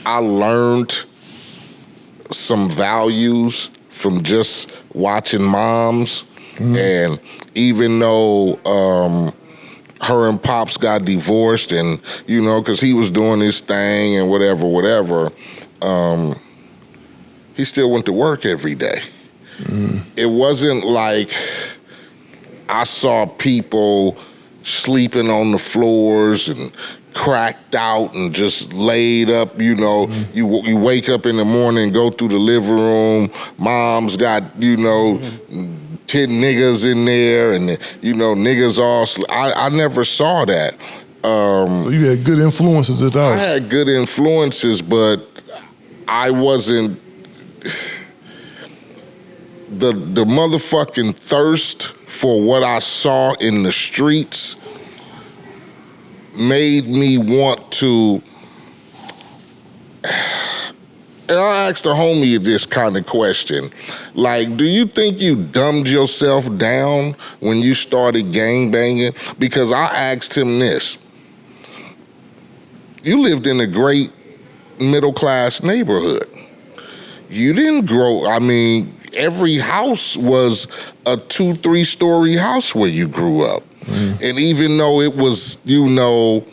S2: I learned some values from just watching moms, and even though her and Pops got divorced, and because he was doing his thing and whatever, he still went to work every day. It wasn't like I saw people sleeping on the floors and cracked out and just laid up, You wake up in the morning and go through the living room, mom's got, 10 niggas in there and, niggas all I never saw that.
S1: So you had good influences at the house.
S2: I had good influences, but I wasn't... The motherfucking thirst for what I saw in the streets made me want to... And I asked a homie this kind of question. Like, do you think you dumbed yourself down when you started gangbanging? Because I asked him this. You lived in a great middle-class neighborhood. You didn't grow... every house was a 2-3 story house where you grew up. And even though it was, hood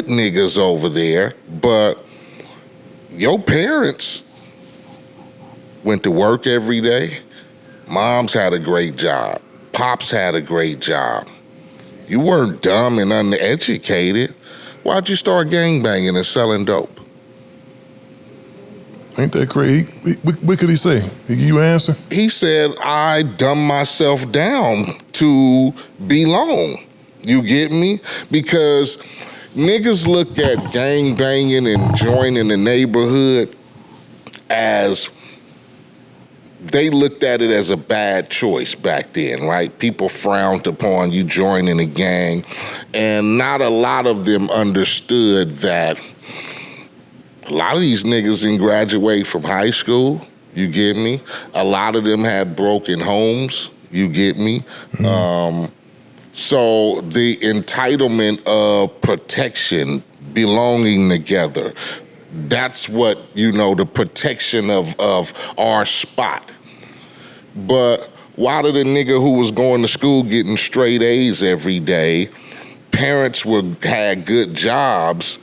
S2: niggas over there, but your parents went to work every day. Moms had a great job. Pops had a great job. You weren't dumb and uneducated. Why'd you start gangbanging and selling dope?
S1: Ain't that crazy? What could he say? He give you an answer?
S2: He said, I dumbed myself down to belong. You get me? Because niggas look at gangbanging and joining the neighborhood as... They looked at it as a bad choice back then, right? People frowned upon you joining a gang, and not a lot of them understood that a lot of these niggas didn't graduate from high school, you get me? A lot of them had broken homes, you get me? So the entitlement of protection, belonging together, that's what, the protection of our spot. But why did a nigga who was going to school getting straight A's every day, parents had good jobs,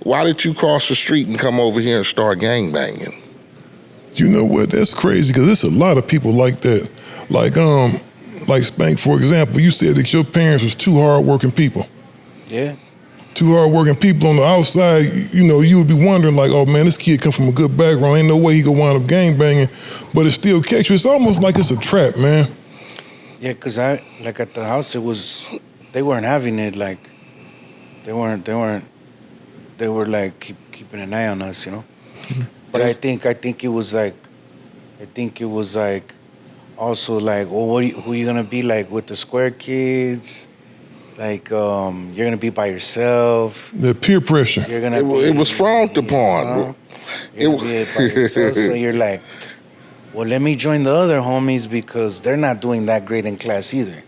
S2: why did you cross the street and come over here and start gangbanging?
S1: You know what? That's crazy because there's a lot of people like that. Like Spank, for example, you said that your parents was two hardworking people.
S3: Yeah.
S1: Two hardworking people on the outside, you would be wondering like, oh man, this kid come from a good background. Ain't no way he could wind up gangbanging, but it still catch you. It's almost like it's a trap, man.
S3: Yeah, because at the house, they weren't having it, like, they were like keeping an eye on us, But I think it was like, also like, well, who are you gonna be like with the square kids? Like, you're gonna be by yourself.
S1: The peer pressure.
S3: You're gonna.
S2: It was frowned upon.
S3: You're gonna be by yourself, so you're like, well, let me join the other homies because they're not doing that great in class either.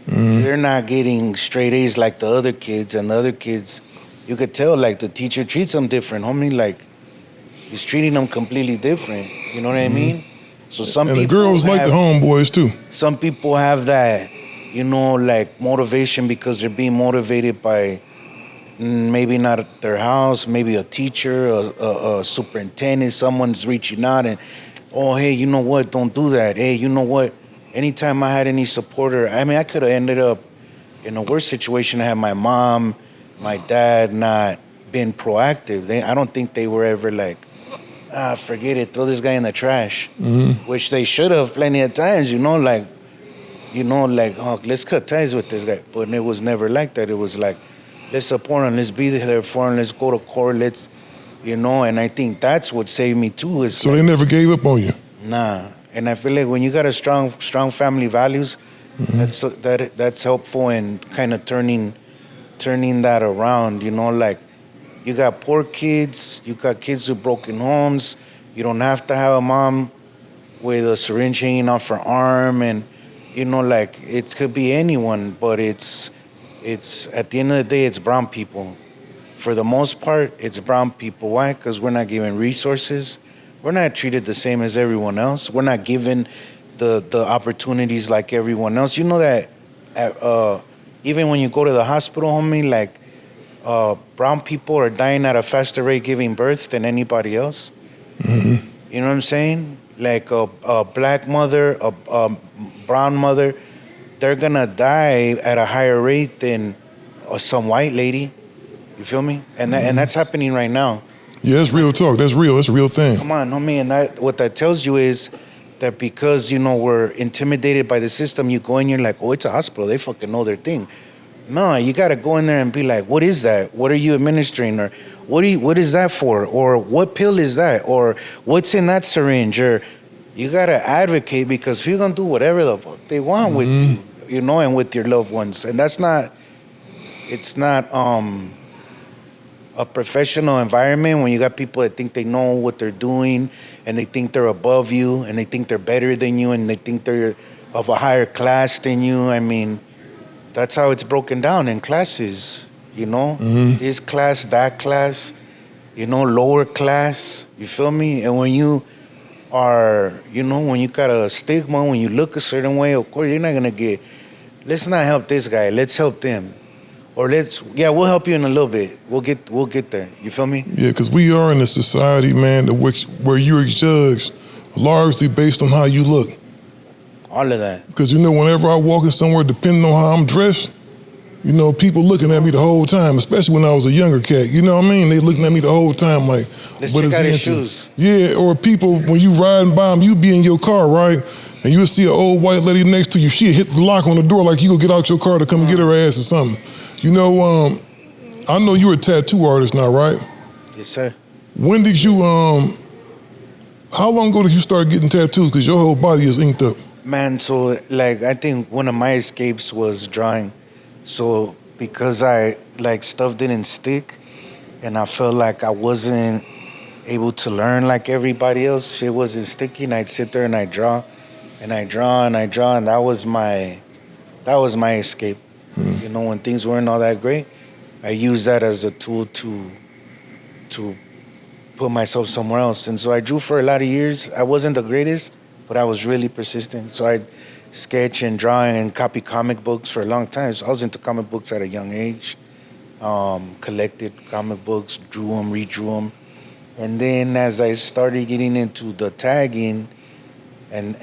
S3: They're not getting straight A's like the other kids, and the other kids, you could tell like the teacher treats them different, homie. Like, he's treating them completely different. You know what I mean? So some
S1: and
S3: people
S1: the girls like the homeboys too.
S3: Some people have that, like motivation because they're being motivated by maybe not at their house, maybe a teacher, a superintendent, someone's reaching out and, oh, hey, you know what? Don't do that. Hey, you know what? Anytime I had any supporter, I could have ended up in a worse situation. I had my mom, my dad not been proactive. I don't think they were ever like, forget it, throw this guy in the trash, which they should have plenty of times, like, oh, let's cut ties with this guy. But it was never like that. It was like, let's support him, let's be there for him, let's go to court, and I think that's what saved me too.
S1: So they never gave up on you?
S3: Nah. And I feel like when you got a strong family values, that's helpful in kind of turning that around, like, You got poor kids. You got kids with broken homes. You don't have to have a mom with a syringe hanging off her arm, and like it could be anyone, but it's at the end of the day, it's brown people. For the most part, it's brown people. Why? Because we're not given resources. We're not treated the same as everyone else. We're not given the opportunities like everyone else. You know that even when you go to the hospital, homie, like brown people are dying at a faster rate giving birth than anybody else.
S1: Mm-hmm.
S3: You know what I'm saying? Like a black mother, a brown mother, they're gonna die at a higher rate than some white lady. You feel me? And and that's happening right now.
S1: Yeah, that's real talk. That's real. That's a real thing.
S3: Come on, homie. And what that tells you is that because we're intimidated by the system, you go in, you're like, oh, it's a hospital. They fucking know their thing. No, you gotta go in there and be like, what is that? What are you administering? Or what is that for? Or what pill is that? Or what's in that syringe? Or you gotta advocate, because people gonna do whatever the fuck they want with you, and with your loved ones. And it's not a professional environment when you got people that think they know what they're doing, and they think they're above you, and they think they're better than you, and they think they're of a higher class than you. I mean, that's how it's broken down in classes, This class, that class, lower class, you feel me? And when you are, when you got a stigma, when you look a certain way, of course, you're not going to let's not help this guy, let's help them. Or we'll help you in a little bit. We'll get there. You feel me?
S1: Yeah, because we are in a society, man, where you're judged largely based on how you look.
S3: All of that.
S1: Because, whenever I walk in somewhere, depending on how I'm dressed, people looking at me the whole time, especially when I was a younger cat. You know what I mean? They looking at me the whole time like,
S3: let's
S1: what
S3: check
S1: is
S3: out
S1: he
S3: his
S1: into?
S3: shoes.
S1: Yeah, or people, when you riding by them, you be in your car, right? And you'll see an old white lady next to you. She'll hit the lock on the door like you go get out your car to come get her ass or something. I know you're a tattoo artist now, right?
S3: Yes, sir.
S1: When did you, how long ago did you start getting tattoos? Because your whole body is inked up.
S3: Man, so I think one of my escapes was drawing. So because stuff didn't stick, and I felt like I wasn't able to learn like everybody else, shit wasn't sticking, I'd sit there and I'd draw, and I draw, and that was my escape. When things weren't all that great, I used that as a tool to put myself somewhere else. And so I drew for a lot of years. I wasn't the greatest, but I was really persistent. So I'd sketch and draw and copy comic books for a long time. So I was into comic books at a young age. Collected comic books, drew them, redrew them. And then as I started getting into the tagging and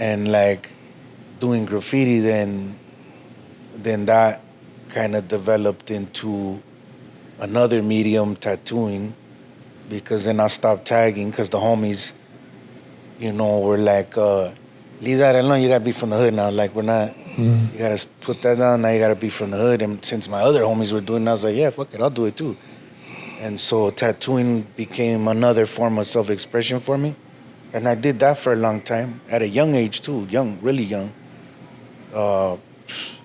S3: doing graffiti, then that kind of developed into another medium, tattooing, because then I stopped tagging because the homies, were like, leave that alone, you gotta be from the hood now. Like, we're not, you gotta put that down, now you gotta be from the hood. And since my other homies were doing it, I was like, yeah, fuck it, I'll do it too. And so tattooing became another form of self-expression for me. And I did that for a long time, at a young age too, really young.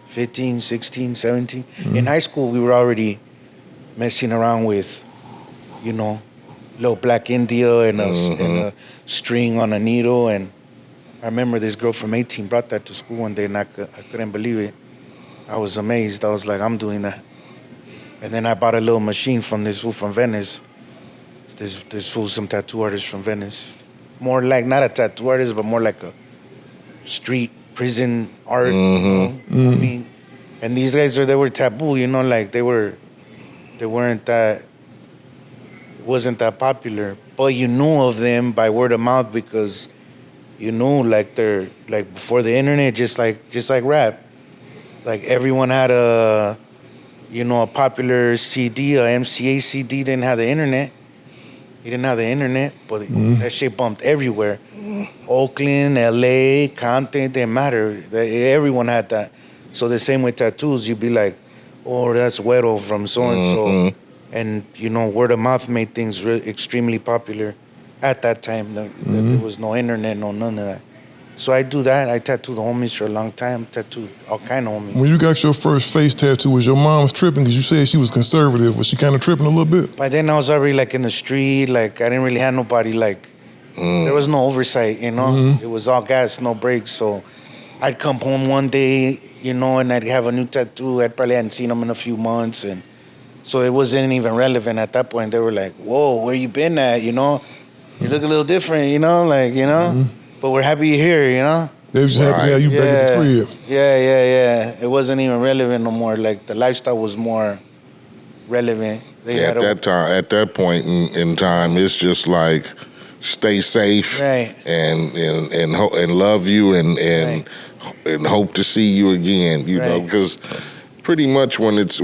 S3: 15, 16, 17. In high school, we were already messing around with, little black India and a string on a needle. And I remember this girl from 18 brought that to school one day, and I couldn't believe it. I was amazed. I was like, I'm doing that. And then I bought a little machine from this fool from Venice. This fool, some tattoo artist from Venice. More like, not a tattoo artist, but more like a street prison art. I mean, and these guys they were taboo, they weren't that, it wasn't that popular. But you knew of them by word of mouth because they're before the internet, just like rap. Like everyone had a popular CD, a MC Eiht CD. Didn't have the internet. He didn't have the internet, but that shit bumped everywhere. Oakland, LA, Compton, didn't matter. Everyone had that. So the same with tattoos, you'd be like, oh, that's Güero from so-and-so. And, word of mouth made things extremely popular at that time. There was no internet, no none of that. So I do that. I tattoo the homies for a long time. Tattoo all kind of homies.
S1: When you got your first face tattoo, was your mom's tripping? Because you said she was conservative. Was she kind of tripping a little bit?
S3: By then I was already like in the street. Like I didn't really have nobody. Like there was no oversight. You know, it was all gas, no brakes. So I'd come home one day, you know, and I'd have a new tattoo. I probably hadn't seen them in a few months, and so it wasn't even relevant at that point. They were like, "Whoa, where you been at?" You know, you look a little different. You know, like you know. But we're happy you're here, you know?
S1: They was just happy to have you back at the crib.
S3: Yeah. It wasn't even relevant no more. Like, the lifestyle was more relevant.
S2: At that point in time, it's just like, stay safe,
S3: right,
S2: and love you and hope to see you again, you know, because pretty much when it's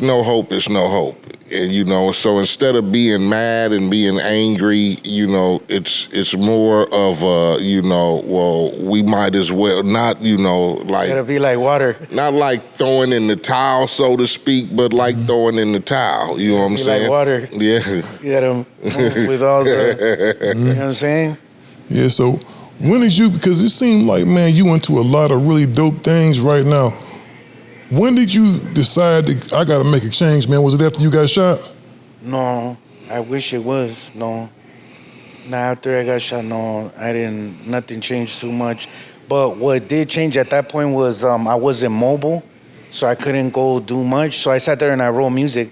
S2: no hope, it's no hope. And, you know, so instead of being mad and being angry, you know, it's more of a, you know, well, we might as well not, you know, like...
S3: It'll be like water.
S2: Not like throwing in the towel, so to speak, but like throwing in the towel, you know what I'm saying?
S3: Like water.
S2: Yeah.
S3: You gotta move with all the, you know what I'm saying?
S1: Yeah, so when did you, because it seemed like, man, you went to a lot of really dope things right now. When did you decide that I got to make a change, man? Was it after you got shot?
S3: No, I wish it was. No. Now after I got shot, no, nothing changed too much. But what did change at that point was I wasn't mobile, so I couldn't go do much. So I sat there and I wrote music.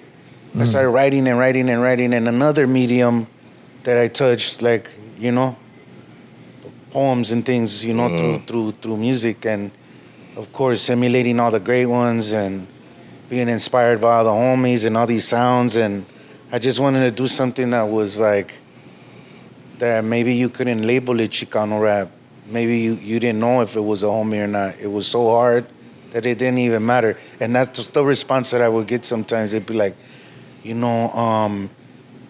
S3: I started writing, and another medium that I touched, like, you know, poems and things, you know, through music, and of course, emulating all the great ones and being inspired by all the homies and all these sounds. And I just wanted to do something that was like, that maybe you couldn't label it Chicano Rap. Maybe you didn't know if it was a homie or not. It was so hard that it didn't even matter. And that's just the response that I would get sometimes. It'd be like, you know,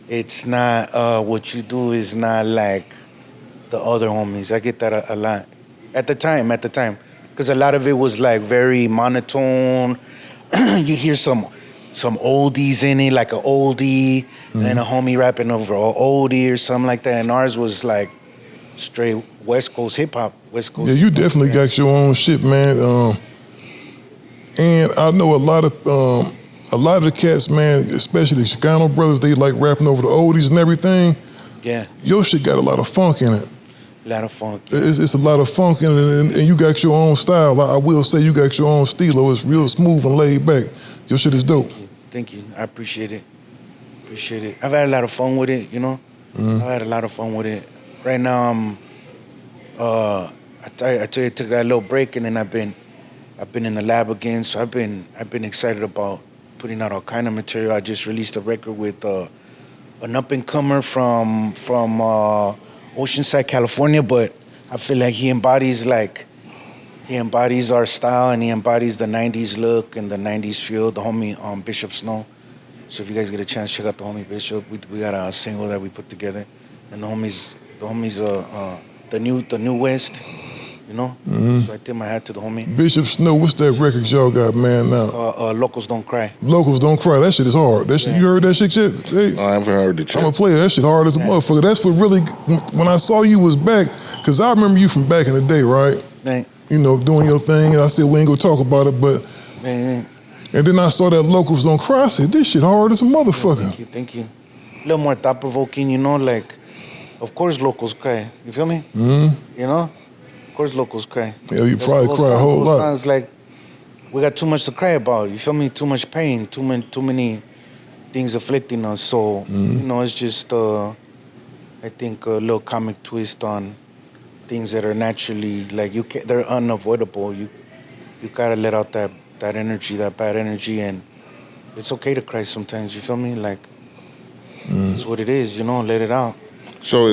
S3: it's not, what you do is not like the other homies. I get that a lot. At the time. Because a lot of it was like very monotone. You'd hear some oldies in it, like an oldie, and then a homie rapping over an oldie or something like that. And ours was like straight West Coast hip hop.
S1: Yeah, you definitely got your own shit, man. And I know a lot of the cats, man, especially the Chicano brothers, they like rapping over the oldies and everything.
S3: Yeah.
S1: Your shit got a lot of funk in it.
S3: A lot of funk.
S1: It's a lot of funk in it, and you got your own style. I will say you got your own stilo. It's real smooth and laid back. Your shit is dope.
S3: Thank you. I appreciate it. I've had a lot of fun with it, you know? I've had a lot of fun with it. Right now, I tell you, I took that little break, and then I've been in the lab again, so I've been excited about putting out all kind of material. I just released a record with an up-and-comer from Oceanside, California, but I feel like he embodies our style, and he embodies the 90s look and the 90s feel, the homie Bishop Snow. So if you guys get a chance, check out the homie Bishop. We got a single that we put together, and the homies the new West, you know? So I tip my hat to the homie.
S1: Bishop Snow, what's that record y'all got, man, now?
S3: Locals Don't Cry.
S1: Locals Don't Cry. That shit is hard. That shit, you heard that shit? Hey,
S2: I haven't heard it yet.
S1: I'm gonna play it. That shit hard as a motherfucker. That's what really, when I saw you was back, because I remember you from back in the day, right?
S3: Right.
S1: You know, doing your thing, and I said, we ain't gonna talk about it, but...
S3: Right.
S1: And then I saw that Locals Don't Cry. I said, this shit hard as a motherfucker.
S3: Thank you. A little more thought-provoking, you know, like, of course locals cry. You feel me? You know? Of course locals cry.
S1: Yeah, you probably cry a whole lot.
S3: Sounds like we got too much to cry about. You feel me? Too much pain, too many things afflicting us. So, you know, it's just, I think, a little comic twist on things that are naturally, like, they're unavoidable. You gotta let out that energy, that bad energy, and it's okay to cry sometimes. You feel me? Like, it's what it is, you know, let it out.
S2: So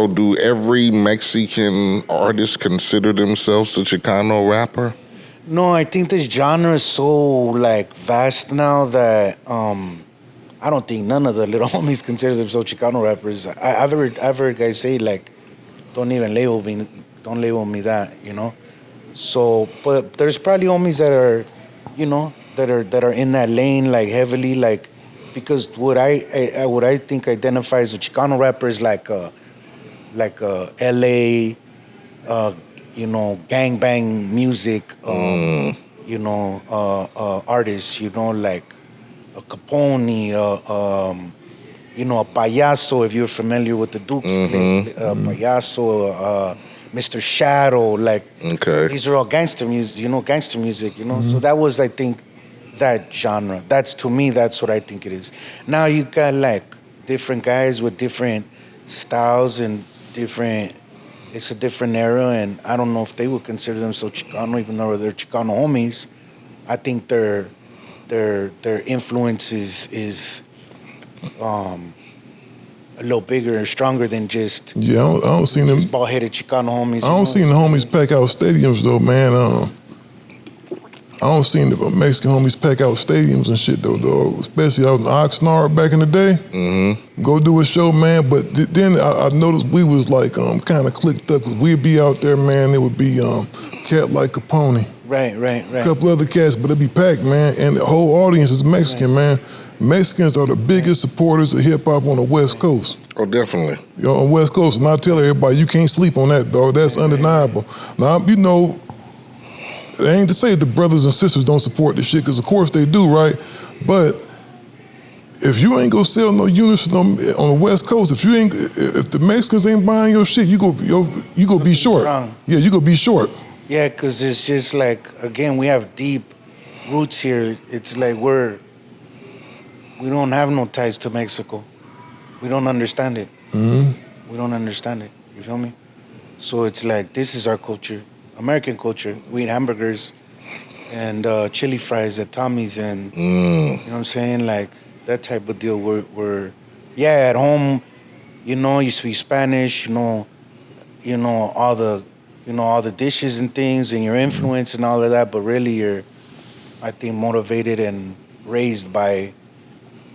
S2: do every Mexican artist consider themselves a Chicano rapper?
S3: No, I think this genre is so, like, vast now that I don't think none of the little homies consider themselves Chicano rappers. I've heard guys say, like, don't label me that, you know? So, but there's probably homies that are, you know, that are in that lane, like, heavily, like because what I think identifies a Chicano rapper is like a LA, you know, gangbang music, you know, artists, you know, like a Capone, you know, a Payaso, if you're familiar with the Dukes, Payaso, Mr. Shadow, like,
S2: Okay.
S3: these are all gangster music, you know, So that was, I think, that genre. To me, that's what I think it is. Now you got like different guys with different styles and it's a different era, and I don't know if they would consider themselves Chicano, even though they're Chicano homies. I think their influence is a little bigger and stronger than just
S1: Yeah, I don't see them.
S3: bald-headed Chicano homies.
S1: I don't see the homies pack out stadiums though, man. I don't see the Mexican homies pack out stadiums and shit though, dog. Especially out in Oxnard back in the day. Go do a show, man. But then I noticed we was like kind of clicked up because we'd be out there, man. It would be cat like Capone.
S3: Right.
S1: A couple other cats, but it'd be packed, man. And the whole audience is Mexican, man. Mexicans are the biggest supporters of hip hop on the West Coast.
S2: Oh, definitely.
S1: You know, on the West Coast, and I tell everybody, you can't sleep on that, dog. That's undeniable. Now, you know, it ain't to say the brothers and sisters don't support this shit, because of course they do, right? But if you ain't gonna sell no units on the West Coast, if the Mexicans ain't buying your shit, you go be short.
S3: Wrong.
S1: Yeah, you go be short.
S3: Yeah, because it's just like, again, we have deep roots here. It's like we don't have no ties to Mexico. We don't understand it. We don't understand it. You feel me? So it's like, this is our culture, American culture. We eat hamburgers and chili fries at Tommy's, and you know what I'm saying? Like, that type of deal. We're at home, you know, you speak Spanish, you know all the dishes and things and your influence and all of that, but really you're, I think, motivated and raised by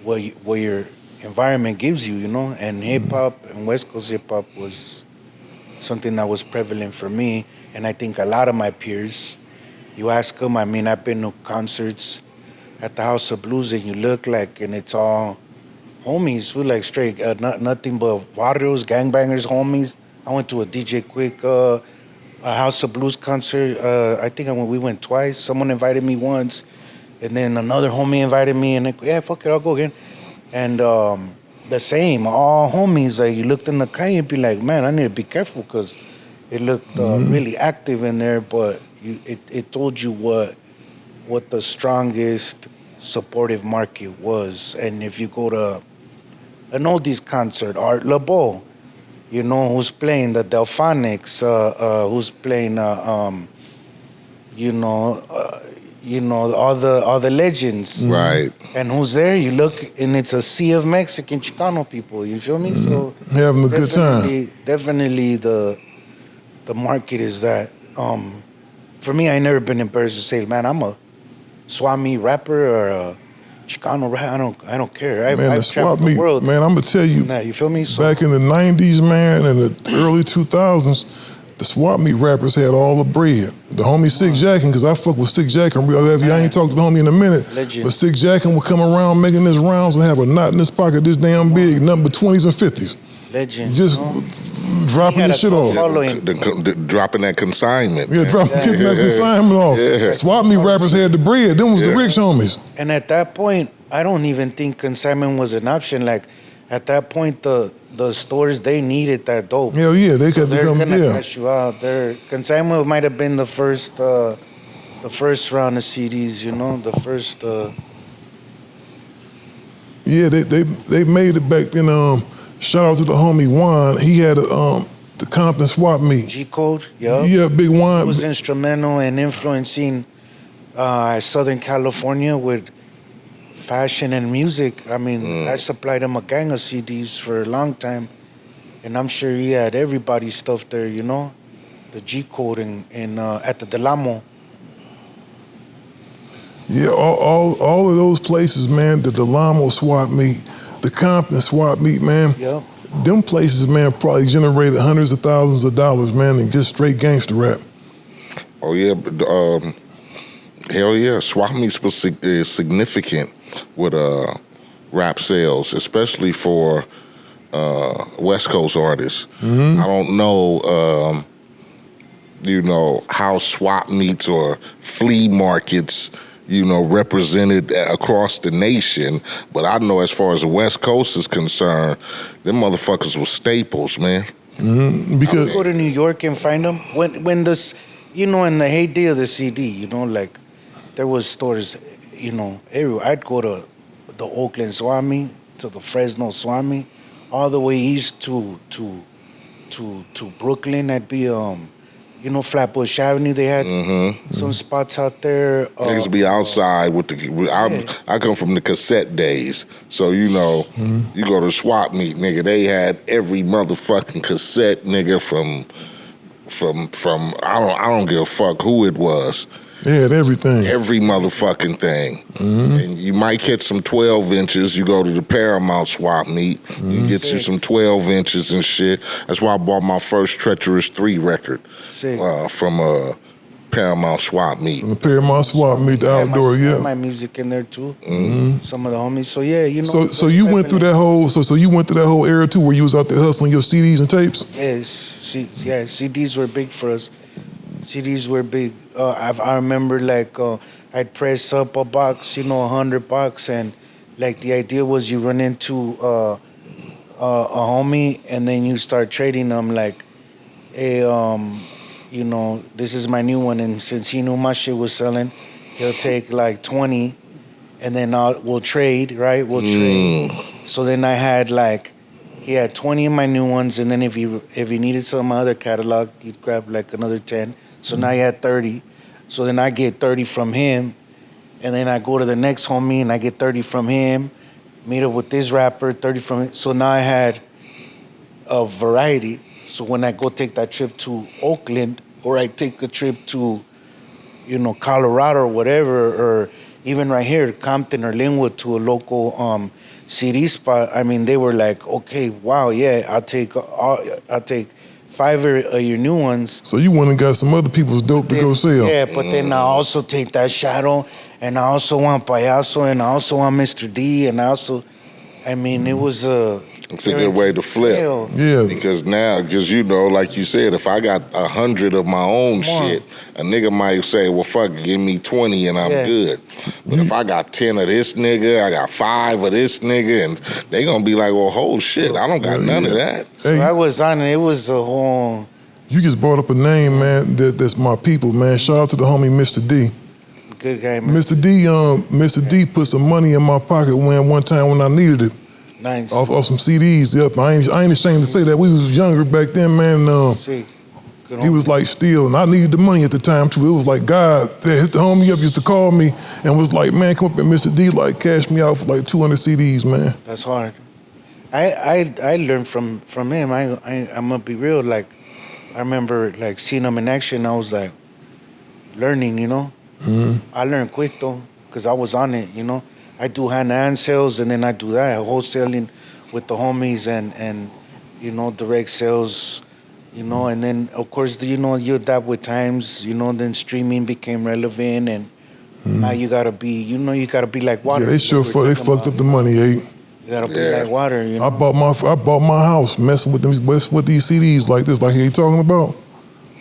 S3: what your environment gives you, you know. And hip hop and West Coast hip hop was something that was prevalent for me, and I think a lot of my peers. You ask them, I mean, I've been to concerts at the House of Blues, and you look like, and it's all homies, who like straight, nothing but barrios, gangbangers, homies. I went to a DJ Quick a House of Blues concert. I think we went twice. Someone invited me once, and then another homie invited me, and fuck it, I'll go again. And the same, all homies. Like, you looked in the crowd, you'd be like, man, I need to be careful, because it looked really active in there, but it told you what the strongest supportive market was. And if you go to an oldies concert, Art LeBeau, you know, who's playing the Delphonics, who's playing, all the legends.
S2: Right.
S3: And who's there? You look, and it's a sea of Mexican Chicano people. You feel me? So
S1: Having a good time.
S3: Definitely the market is that. For me, I never been embarrassed to say, man, I'm a swap meet rapper or a Chicano rap. I don't care. I've traveled the world.
S1: Man, I'm gonna tell you.
S3: You feel me? So,
S1: back in the '90s, man, and the early 2000s, the swap meet rappers had all the bread. The homie Sick Jackin', because I fuck with Sick Jackin' real heavy. I ain't talked to the homie in a minute.
S3: Legend.
S1: But Sick Jackin' would come around making his rounds and have a knot in his pocket this damn big, nothing but 20s and 50s.
S3: Legend.
S1: Just dropping the shit off.
S2: Dropping that consignment.
S1: Yeah, getting that consignment off.
S2: Yeah.
S1: Swap meet rappers had the bread. Them was the rich homies.
S3: And at that point, I don't even think consignment was an option. Like, at that point, the stores, they needed that dope.
S1: Hell yeah, they could
S3: They're
S1: come.
S3: gonna
S1: Yeah,
S3: cash you out. Their consignment might have been the first round of CDs. You know, the first.
S1: Yeah, they made it back then. Shout out to the homie Juan. He had the Compton swap meet.
S3: G Code, yeah.
S1: Yeah, Big Juan.
S3: He was instrumental in influencing Southern California with fashion and music. I mean, I supplied him a gang of CDs for a long time, and I'm sure he had everybody's stuff there, you know? The G Code in at the Del Amo.
S1: Yeah, all of those places, man, the Del Amo swap meet, the Compton swap meet, man.
S3: Yeah.
S1: Them places, man, probably generated hundreds of thousands of dollars, man, in just straight gangster rap.
S2: Oh yeah, but hell yeah, swap meets was significant with rap sales, especially for West Coast artists. I don't know, how swap meets or flea markets, represented across the nation. But I know as far as the West Coast is concerned, them motherfuckers were staples, man.
S1: Because
S3: Go to New York and find them. When this, in the heyday of the CD, like there was stores, everywhere. I'd go to the Oakland Swami, to the Fresno Swami, all the way east to Brooklyn. I'd be Flatbush Avenue. They had some spots out there.
S2: Niggas be outside with I come from the cassette days, so you go to swap meet, nigga. They had every motherfucking cassette, nigga, from I don't give a fuck who it was.
S1: they had everything.
S2: Every motherfucking thing. And you might catch some 12 inches. You go to the Paramount swap meet, you get you some 12 inches and shit. That's why I bought my first Treacherous 3 record from Paramount swap meet.
S1: The Paramount swap meet, the outdoor,
S3: my music in there too. Some of the homies. So yeah,
S1: So you went through that whole so you went through that whole era too, where you was out there hustling your CDs and tapes.
S3: Yes, CDs were big for us. CDs were big. I remember I'd press up a box, $100, and like the idea was you run into a homie and then you start trading them like, hey, this is my new one, and since he knew my shit was selling, he'll take like 20, and then we'll trade, right? We'll trade. So then I had he had 20 of my new ones, and then if he needed some of my other catalog, he'd grab like another 10. So now he had 30. So then I get 30 from him, and then I go to the next homie and I get 30 from him, meet up with this rapper, 30 from him. So now I had a variety. So when I go take that trip to Oakland, or I take a trip to, Colorado or whatever, or even right here, Compton or Linwood, to a local CD spot, I mean, they were like, okay, wow, yeah, I'll take 5 of your new ones.
S1: So you went and got some other people's dope to go sell.
S3: Yeah, but then I also take that Shadow, and I also want Payaso, and I also want Mr. D, and it was
S2: It's a good way to flip.
S1: Yeah.
S2: Because like you said, if I got 100 of my own shit, a nigga might say, well, fuck, give me 20 and I'm good. But if I got 10 of this nigga, I got 5 of this nigga, and they gonna be like, well, whole shit, I don't got none of that.
S3: So I was on it. It was a whole...
S1: You just brought up a name, man, that's my people, man. Shout out to the homie Mr. D.
S3: Good guy, man.
S1: Mr. D put some money in my pocket one time when I needed it.
S3: Nice.
S1: Off some CDs. Yep. I ain't ashamed to say that. We was younger back then, man. He was like still, and I needed the money at the time too. It was like God that hit the homie up, used to call me and was like, man, come up and Mr. D, cash me out for 200 CDs, man.
S3: That's hard. I learned from him. I'm gonna be real. I remember seeing him in action. I was learning, I learned quick though, because I was on it, I do hand sales, and then I do that wholesaling with the homies, and direct sales, and then of course you adapt with times, then streaming became relevant, and now you gotta be like water.
S1: Yeah, they fucked up the money, Eiht.
S3: You gotta be like water,
S1: I bought my house messing with these CDs like this, like he talking about.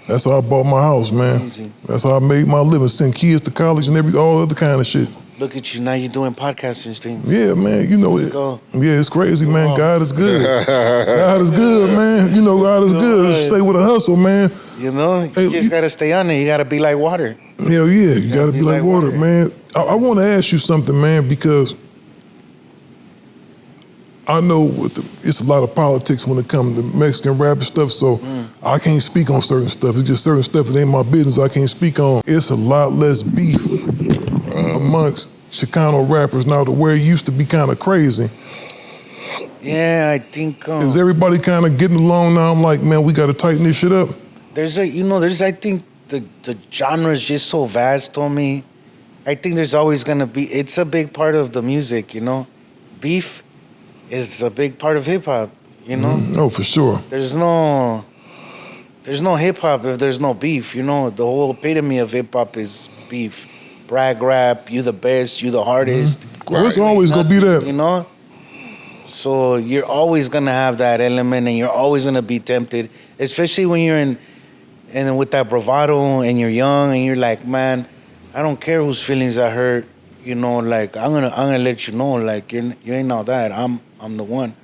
S1: That's how I bought my house, man.
S3: Easy.
S1: That's how I made my living, send kids to college and all other kind of shit.
S3: Look at you, now you're doing podcasting things.
S1: Yeah, man,
S3: Let's go.
S1: Yeah, it's crazy, man. God is good. God is good, man. God is good. Stay with a hustle, man.
S3: You just gotta stay on it. You gotta be like water.
S1: Hell yeah, you gotta be like water, man. I want to ask you something, man, because I know it's a lot of politics when it comes to Mexican rap and stuff, so I can't speak on certain stuff. It's just certain stuff that ain't my business I can't speak on. It's a lot less beef amongst Chicano rappers now to where it used to be kind of crazy.
S3: Yeah, I think...
S1: Is everybody kind of getting along now? I'm like, man, we got to tighten this shit up.
S3: I think the genre is just so vast, homie. I think there's always going to be... It's a big part of the music, Beef is a big part of hip-hop,
S1: Oh, for sure.
S3: There's no hip-hop if there's no beef, The whole epitome of hip-hop is beef. Brag rap, you the best, you the hardest.
S1: Well, it's always going to be that.
S3: So you're always gonna have that element, and you're always gonna be tempted, especially when you're in, and with that bravado, and you're young, and you're like, man, I don't care whose feelings I hurt. You know, like I'm gonna let you know, like you ain't all that. I'm the one.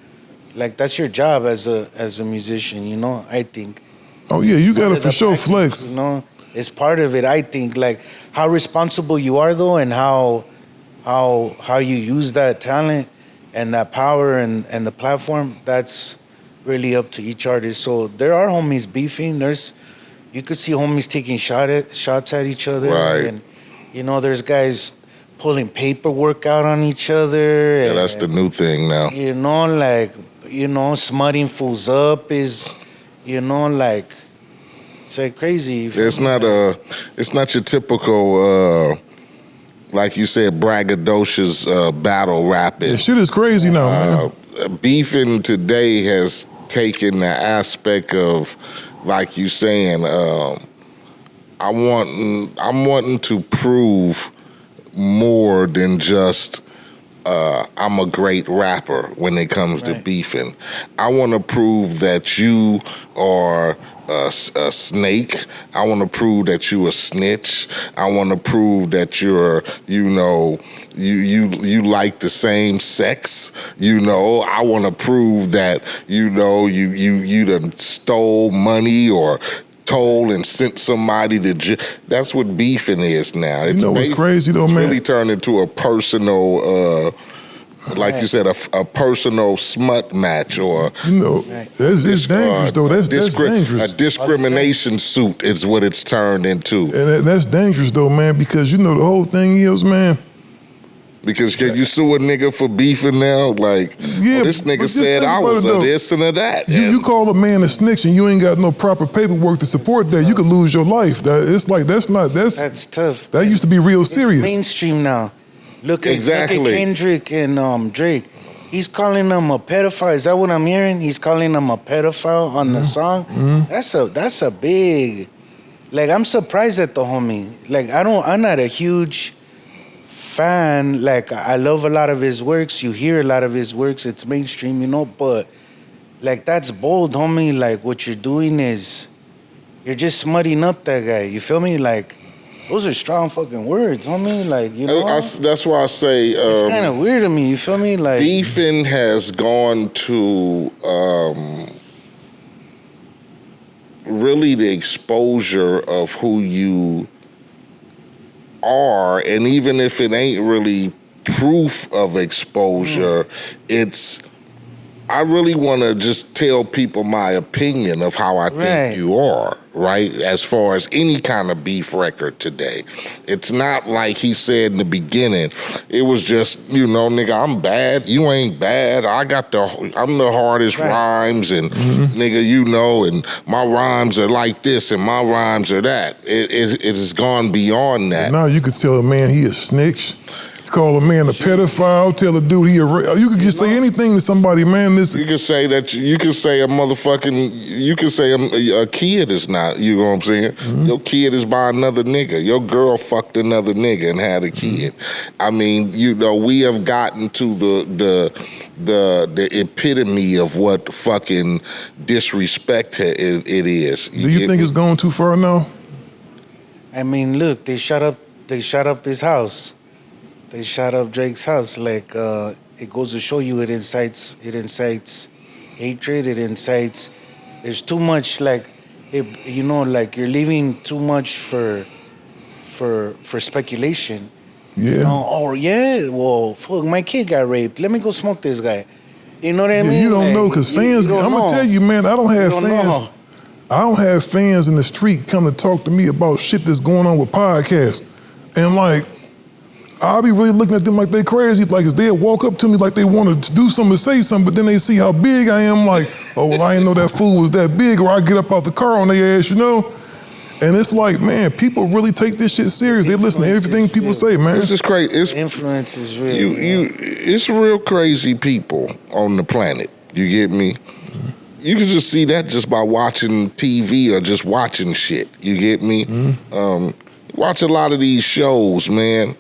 S3: Like that's your job as a musician. You know, I think.
S1: Oh yeah, you gotta for sure
S3: package,
S1: flex.
S3: You know, it's part of it. I think like how responsible you are though, and how you use that talent and that power and the platform. That's really up to each artist. So there are homies beefing. You could see homies taking shots at each other,
S2: Right.
S3: and you know, there's guys pulling paperwork out on each other.
S2: Yeah,
S3: and,
S2: that's the new thing now.
S3: You know, like smutting fools up is, you know, like it's like crazy.
S2: It's not your typical, like you said, braggadocious battle rapping.
S1: Yeah, shit is crazy now, man.
S2: Beefing today has taken the aspect of, like you saying, I'm wanting to prove more than just I'm a great rapper when it comes to beefing. I want to prove that you are a snake. I want to prove that you a snitch. I want to prove that you're, you know, you like the same sex. You know, I want to prove that, you know, you done stole money or told and sent somebody to that's what beefing is now.
S1: You know what's crazy though, man?
S2: It's really turned into a personal, like you said, a personal smut match, or
S1: you know, it's dangerous though. That's dangerous.
S2: A discrimination suit is what it's turned into.
S1: And that's dangerous though, man, because you know the whole thing is, man.
S2: Because can you sue a nigga for beefing now? Like,
S1: yeah,
S2: this nigga said I was a this and a that.
S1: You call a man a snitch and you ain't got no proper paperwork to support that, you could lose your life. It's like that's
S3: tough.
S1: That used to be real serious.
S3: It's mainstream now. Look at
S2: Exactly.
S3: Kendrick and Drake. He's calling them a pedophile. Is that what I'm hearing? He's calling them a pedophile on the song. That's a big. Like, I'm surprised at the homie. Like, I'm not a huge fan. Like, I love a lot of his works. You hear a lot of his works. It's mainstream, you know. But like, that's bold, homie. Like, what you're doing is you're just smutting up that guy. You feel me? Like, those are strong fucking words, homie. Like, you know.
S2: That's why I say
S3: it's kind of weird to me. You feel me? Like,
S2: beefing has gone to really the exposure of who you are, and even if it ain't really proof of exposure, I really want to just tell people my opinion of how I think you are, right? As far as any kind of beef record today. It's not like he said in the beginning, it was just, you know, nigga, I'm bad, you ain't bad, I'm the hardest rhymes, and nigga, you know, and my rhymes are like this and my rhymes are that. It has gone beyond that.
S1: Now you could tell a man he a snitch. Call a man a pedophile. Tell a dude you could just say anything to somebody, man.
S2: You could say that. You could say a motherfucking. You could say a kid is not. You know what I'm saying? Your kid is by another nigga. Your girl fucked another nigga and had a kid. I mean, you know, we have gotten to the epitome of what fucking disrespect it is.
S1: Do you think it's gone too far now?
S3: I mean, look, they shut up his house. They shot up Drake's house. Like, it goes to show you, it incites hatred. It incites. There's too much, like, you know, like you're leaving too much for speculation.
S1: Yeah.
S3: You know, oh yeah, well, fuck, my kid got raped. Let me go smoke this guy. You know what I mean?
S1: You don't know, because fans. I'm gonna tell you, man. I don't have fans. I don't have fans in the street come to talk to me about shit that's going on with podcasts, and like, I'll be really looking at them like they crazy, like they'll walk up to me like they wanted to do something, say something, but then they see how big I am, like, oh, well, I didn't know that fool was that big, or I get up out the car on their ass, you know? And it's like, man, people really take this shit serious. They listen to everything people say, man.
S2: This is crazy.
S3: Influence is real.
S2: It's real crazy people on the planet. You get me? You can just see that just by watching TV or just watching shit. You get me? Watch a lot of these shows, man.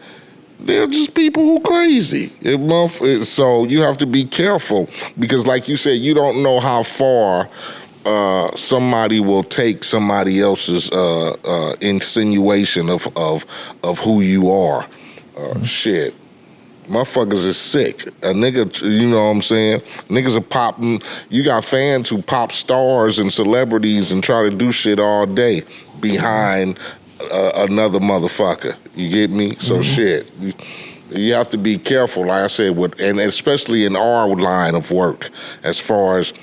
S2: They're just people who crazy. So you have to be careful because, like you said, you don't know how far somebody will take somebody else's insinuation of who you are. Shit. Motherfuckers is sick. A nigga, you know what I'm saying? Niggas are popping. You got fans who pop stars and celebrities and try to do shit all day behind another motherfucker. You get me? So shit. You have to be careful, like I said, and especially in our line of work, as far as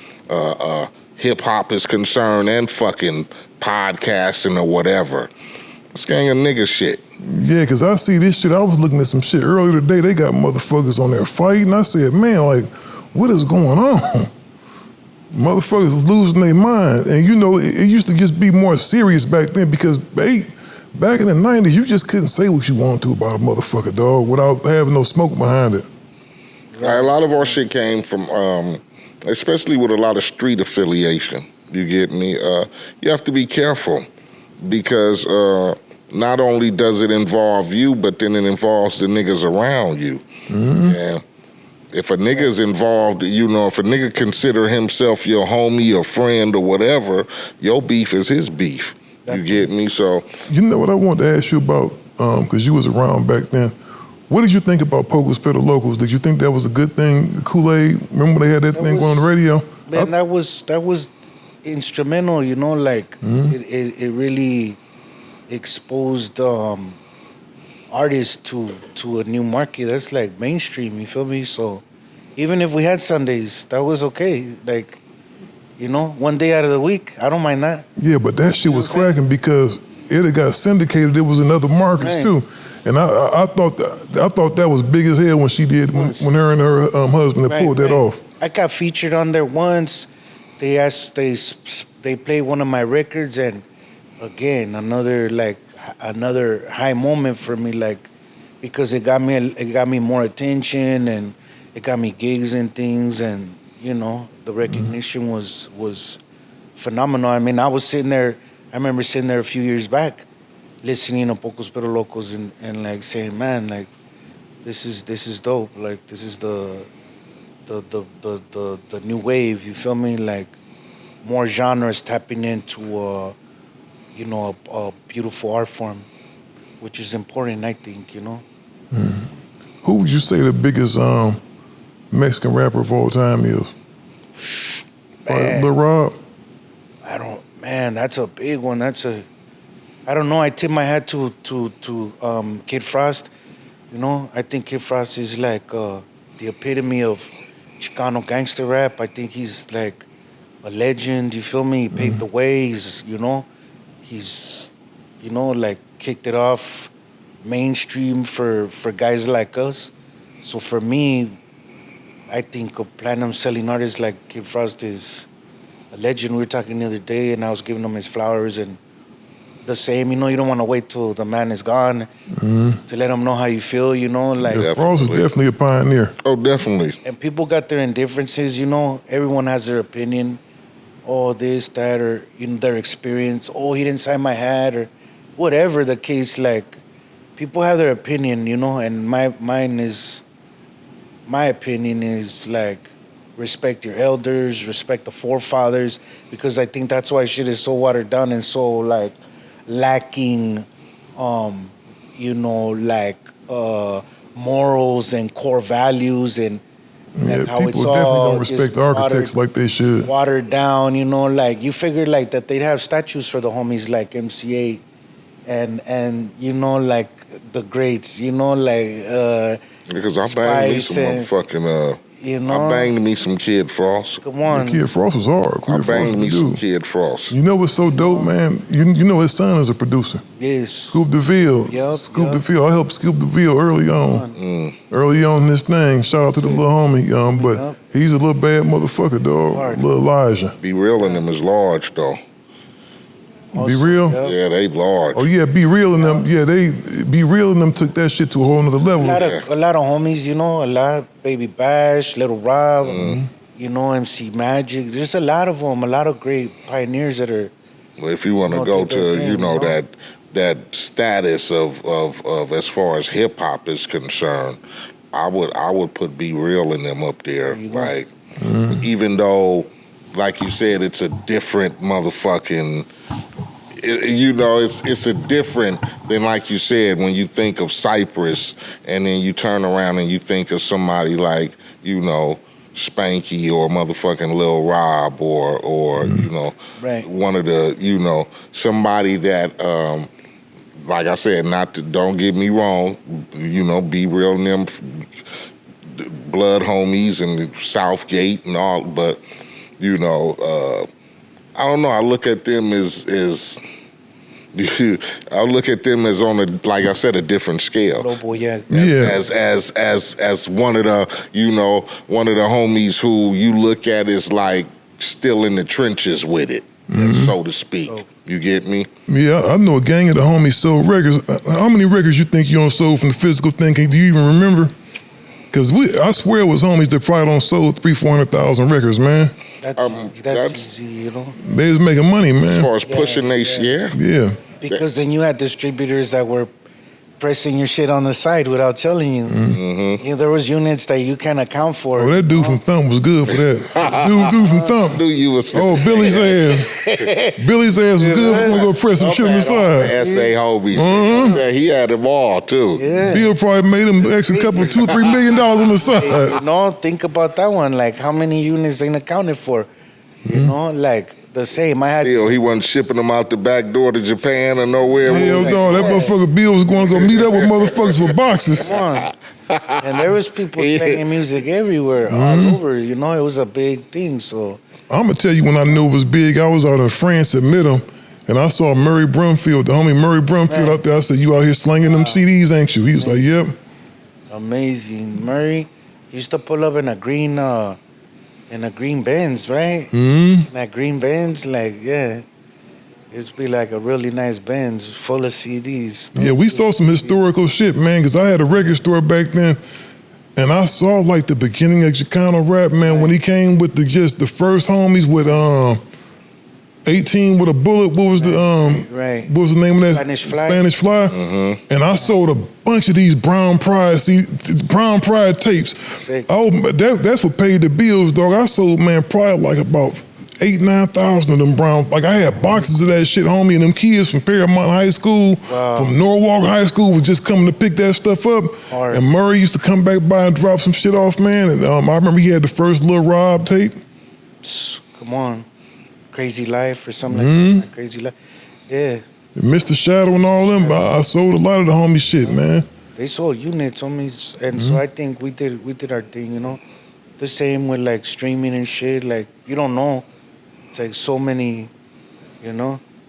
S2: hip hop is concerned and fucking podcasting or whatever. It's gang of nigga shit.
S1: Yeah, because I see this shit. I was looking at some shit earlier today. They got motherfuckers on there fighting. I said, man, like, what is going on? Motherfuckers is losing their mind. And you know, it used to just be more serious back then because back in the 90s, you just couldn't say what you wanted to about a motherfucker, dog, without having no smoke behind it.
S2: A lot of our shit came from, especially with a lot of street affiliation. You get me? You have to be careful because not only does it involve you, but then it involves the niggas around you. And if a nigga's involved, you know, if a nigga consider himself your homie or friend or whatever, your beef is his beef. You get me? So
S1: you know what I wanted to ask you about, because you was around back then. What did you think about Pocos Pero Locos? Did you think that was a good thing? Kool-Aid, remember when they had that thing going on the radio?
S3: Man, that was instrumental, you know, like it really exposed artists to a new market. That's like mainstream, you feel me? So even if we had Sundays, that was okay. Like, you know, one day out of the week, I don't mind that.
S1: Yeah, but that shit was cracking because it had got syndicated. It was in other markets too. And I thought that was big as hell when she did, when her and her husband had pulled that off.
S3: I got featured on there once. They played one of my records, and again, another high moment for me, like, because it got me more attention, and it got me gigs and things, and you know, the recognition was phenomenal. I mean, I remember sitting there a few years back, listening to Pocos Pero Locos and like saying, man, like, this is dope. Like, this is the new wave, you feel me? Like, more genres tapping into a beautiful art form, which is important, I think, you know.
S1: Who would you say the biggest Mexican rapper of all time is? Lil Rob? That's a big one. I don't know. I tip my hat to Kid Frost. You know, I think Kid Frost is like the epitome of Chicano gangster rap. I think he's like a legend. You feel me? He paved the way. He's like kicked it off mainstream for guys like us. So for me, I think a platinum selling artist like Kid Frost is a legend. We were talking the other day, and I was giving him his flowers, and the same, you know, you don't want to wait till the man is gone to let him know how you feel, you know, like. Yeah, Frost was definitely a pioneer.
S2: Oh, definitely.
S3: And people got their indifferences, you know. Everyone has their opinion. Oh, this, that, or, you know, their experience. Oh, he didn't sign my hat, or whatever the case. Like, people have their opinion, you know, and my opinion is like, respect your elders, respect the forefathers, because I think that's why shit is so watered down and so like lacking, you know, like morals and core values, and like how
S1: people
S3: it's
S1: definitely
S3: all
S1: don't respect the architects like they should.
S3: Watered down, you know, like you figure like that they'd have statues for the homies like MC Eiht and you know, like the greats, you know, like
S2: because I banged me some motherfucking
S3: you know,
S2: I banged me some Kid Frost.
S3: Come on.
S1: Kid Frost was hard.
S2: I banged me some Kid Frost.
S1: You know what's so dope, man? You know his son is a producer.
S3: Yes.
S1: Scoop DeVille. Scoop DeVille. I helped Scoop DeVille early on. Early on in this thing. Shout out to the little homie. But he's a little bad motherfucker, dog. Little Elijah.
S2: Be Real in them is large, though.
S1: Be Real?
S2: Yeah, they large.
S1: Oh, yeah, Be Real in them. Yeah, Be Real in them took that shit to a whole nother level.
S3: A lot of homies, you know, Baby Bash, Little Rob, you know, MC Magic. There's a lot of them, a lot of great pioneers that are.
S2: Well, if you want to go to, you know, that status of as far as hip hop is concerned, I would put Be Real in them up there. Like, even though, like you said, it's a different motherfucking. It's a different than, like you said, when you think of Cypress and then you turn around and you think of somebody like, Spanky or motherfucking Lil Rob or one of the, somebody that, like I said, don't get me wrong, Be Real and them blood homies and Southgate and all, but, I don't know. I look at them as on a, like I said, a different scale.
S3: Oh boy, yeah.
S2: As one of the one of the homies who you look at as like still in the trenches with it, so to speak. Oh. You get me?
S1: Yeah, I know a gang of the homies sold records. How many records you think you don't sold from the physical thing? Do you even remember? Because I swear it was homies that probably don't sold 300,000-400,000 records, man.
S3: That's easy,
S1: They was making money, man.
S2: As far as pushing their share?
S1: Yeah.
S3: Because then you had distributors that were pressing your shit on the side without telling you. There was units that you can't account for.
S1: Oh, that dude from Thump was good for that. dude from Thump.
S2: Knew you was.
S1: Oh, Billy's ass. Billy's ass was good for going to go press some shit on the side.
S2: S.A. homies. Yeah, he had them all, too.
S3: Yeah.
S1: Bill probably made him extra couple, $2-3 million on the side.
S3: Think about that one. Like, how many units ain't accounted for? Like, the same.
S2: Still, he wasn't shipping them out the back door to Japan or nowhere.
S1: Hell no, that motherfucker Bill was going to go meet up with motherfuckers for boxes.
S3: Come on. And there was people playing music everywhere, all over. It was a big thing. So
S1: I'm gonna tell you when I knew it was big. I was out in France at Midham, and I saw Murray Brumfield, the homie Murray Brumfield out there. I said, "You out here slinging them CDs, ain't you?" He was like, "Yep."
S3: Amazing. Murray used to pull up in a green Benz, right? That green Benz, it'd be like a really nice Benz full of CDs.
S1: Yeah, we saw some historical shit, man, because I had a record store back then, and I saw like the beginning of Chicano Rap, man, when he came with the first homies with 18 with a bullet. What was what was the name of that?
S3: Spanish Fly.
S1: And I sold a bunch of these Brown Pride tapes.
S3: Sick.
S1: Oh, that's what paid the bills, dog. I sold, man, probably like about 8,000-9,000 of them Brown. Like I had boxes of that shit, homie, and them kids from Paramount High School, from Norwalk High School, was just coming to pick that stuff up.
S3: Hard.
S1: And Murray used to come back by and drop some shit off, man. And I remember he had the first Lil Rob tape.
S3: Come on. Crazy Life or something like that. Crazy Life. Yeah.
S1: And Mr. Shadow and all them. I sold a lot of the homie shit, man.
S3: They sold units, homies. And so I think we did our thing, The same with like streaming and shit. Like, you don't know. It's like so many,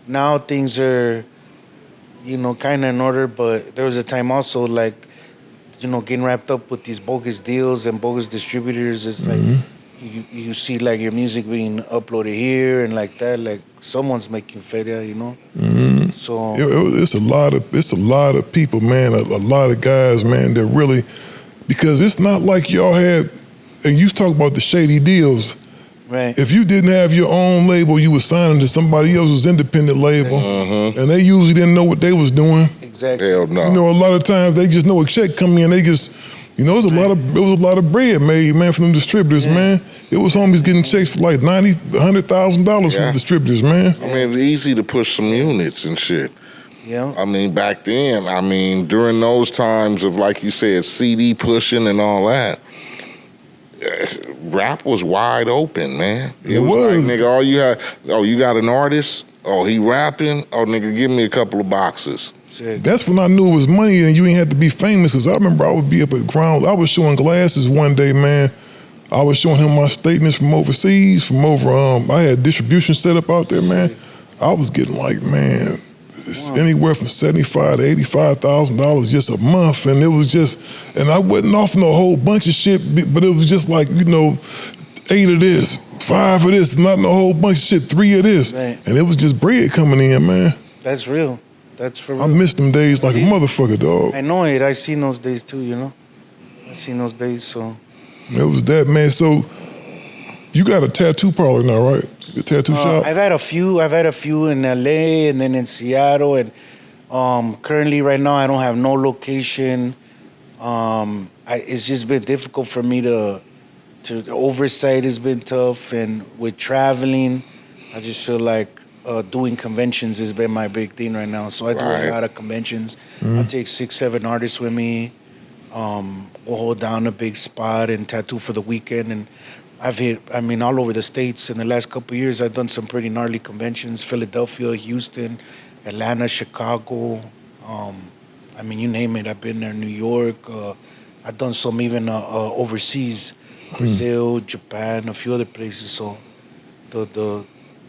S3: Now things are, kind of in order, but there was a time also like, getting wrapped up with these bogus deals and bogus distributors. It's like, you see like your music being uploaded here and like that, like someone's making feria, So
S1: it's a lot of people, man, a lot of guys, man, that really, because it's not like y'all had, and you talk about the shady deals.
S3: Right.
S1: If you didn't have your own label, you was signing to somebody else's independent label, and they usually didn't know what they was doing.
S3: Exactly.
S2: Hell no.
S1: A lot of times they just know a check coming in, they just. It was a lot of bread made, man, from them distributors, man. It was homies getting checks for like $90,000, $100,000 from the distributors, man.
S2: I mean, it's easy to push some units and shit.
S3: Yeah.
S2: I mean, back then, during those times of, like you said, CD pushing and all that, rap was wide open, man. It was like, nigga, you got an artist? Oh, he rapping? Oh, nigga, give me a couple of boxes.
S1: That's when I knew it was money and you ain't had to be famous, because I remember I would be up at ground. I was showing Glasses one day, man. I was showing him my statements from overseas, I had distribution set up out there, man. I was getting like, man, it's anywhere from $75,000 to $85,000 just a month. And it was just, and I wasn't off no whole bunch of shit, but it was just like, 8 of this, 5 of this, not no whole bunch of shit, 3 of this.
S3: Right.
S1: And it was just bread coming in, man.
S3: That's real. That's for real.
S1: I miss them days like a motherfucker, dog.
S3: I know it. I seen those days too, I seen those days, so.
S1: It was that, man. So, you got a tattoo parlor now, right? A tattoo shop?
S3: I've had a few in LA and then in Seattle and Currently, right now, I don't have no location. It's just been difficult for me to the oversight has been tough, and with traveling, I just feel like doing conventions has been my big thing right now. So I do a lot of conventions. I take 6-7 artists with me. We'll hold down a big spot and tattoo for the weekend. And I've hit, all over the States. In the last couple of years, I've done some pretty gnarly conventions. Philadelphia, Houston, Atlanta, Chicago. You name it. I've been there, New York. I've done some even overseas, Brazil, Japan, a few other places. So the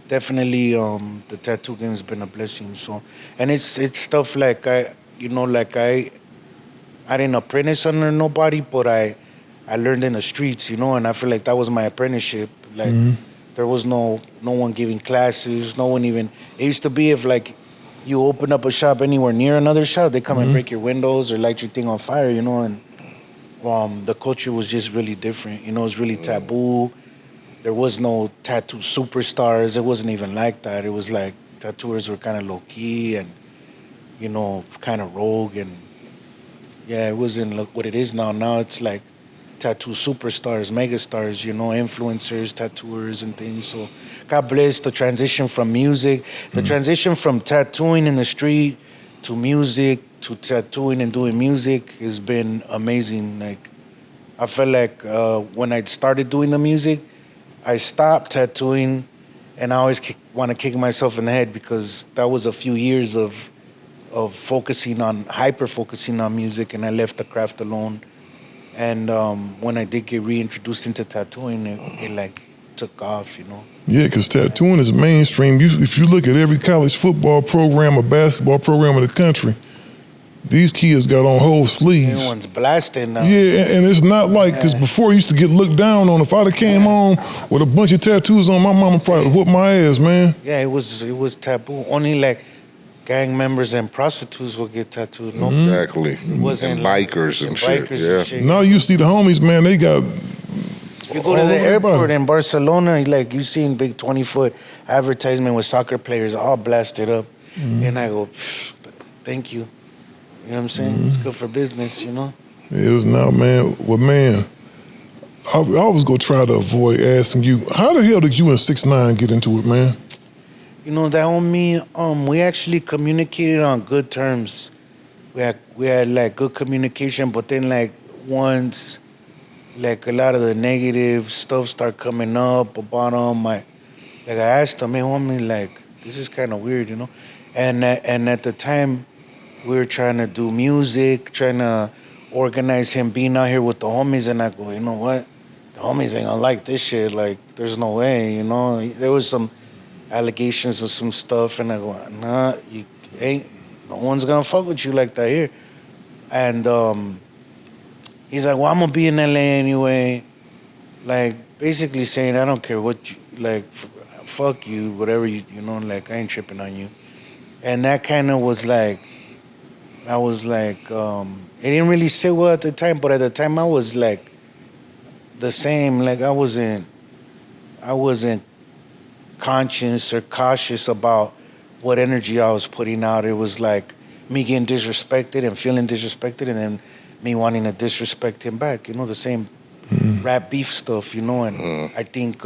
S3: definitely the tattoo game has been a blessing. So, and it's stuff like I didn't apprentice under nobody, but I learned in the streets, and I feel like that was my apprenticeship. Like there was no one giving classes, no one even. It used to be if like you open up a shop anywhere near another shop, they come and break your windows or light your thing on fire, and the culture was just really different. It was really taboo. There was no tattoo superstars. It wasn't even like that. It was like tattooers were kind of low key and kind of rogue, and yeah, it wasn't what it is now. Now it's like tattoo superstars, megastars, influencers, tattooers and things. So God bless the transition from music, the transition from tattooing in the street to music to tattooing and doing music has been amazing. Like I felt like when I started doing the music, I stopped tattooing, and I always want to kick myself in the head because that was a few years of hyper-focusing on music, and I left the craft alone. And when I did get reintroduced into tattooing, it like took off,
S1: Yeah, because tattooing is mainstream. If you look at every college football program or basketball program in the country, these kids got on whole sleeves.
S3: Everyone's blasted now.
S1: Yeah, and it's not like, because before I used to get looked down on. If I'd have came home with a bunch of tattoos on, my mama probably would whoop my ass, man.
S3: Yeah, it was taboo. Only like gang members and prostitutes will get tattooed. No,
S2: Exactly.
S3: It wasn't
S2: and bikers and shit.
S3: bikers and
S1: Now you see the homies, man, they got...
S3: You go to the airport in Barcelona, like you seen big 20-foot advertisement with soccer players all blasted up. And I go, thank you. You know what I'm saying? It's good for business,
S1: It was now, man. Well, man, I was going to try to avoid asking you, how the hell did you and 6ix9ine get into it, man?
S3: That on me, we actually communicated on good terms. We had like good communication, but then like once like a lot of the negative stuff start coming up about him, I asked him, hey homie, like this is kind of weird, and at the time we were trying to do music, trying to organize him being out here with the homies, and I go, you know what, the homies ain't gonna like this shit, like there's no way, there was some allegations of some stuff, and I go, nah, you ain't, no one's gonna fuck with you like that here. And he's like, well, I'm gonna be in LA anyway. Like, basically saying, I don't care what you, like, fuck you, whatever like, I ain't tripping on you. And that kind of was like, I was like, it didn't really sit well at the time, but at the time I was like, the same, like, I wasn't conscious or cautious about what energy I was putting out. It was like me getting disrespected and feeling disrespected, and then me wanting to disrespect him back, the same rap beef stuff, and I think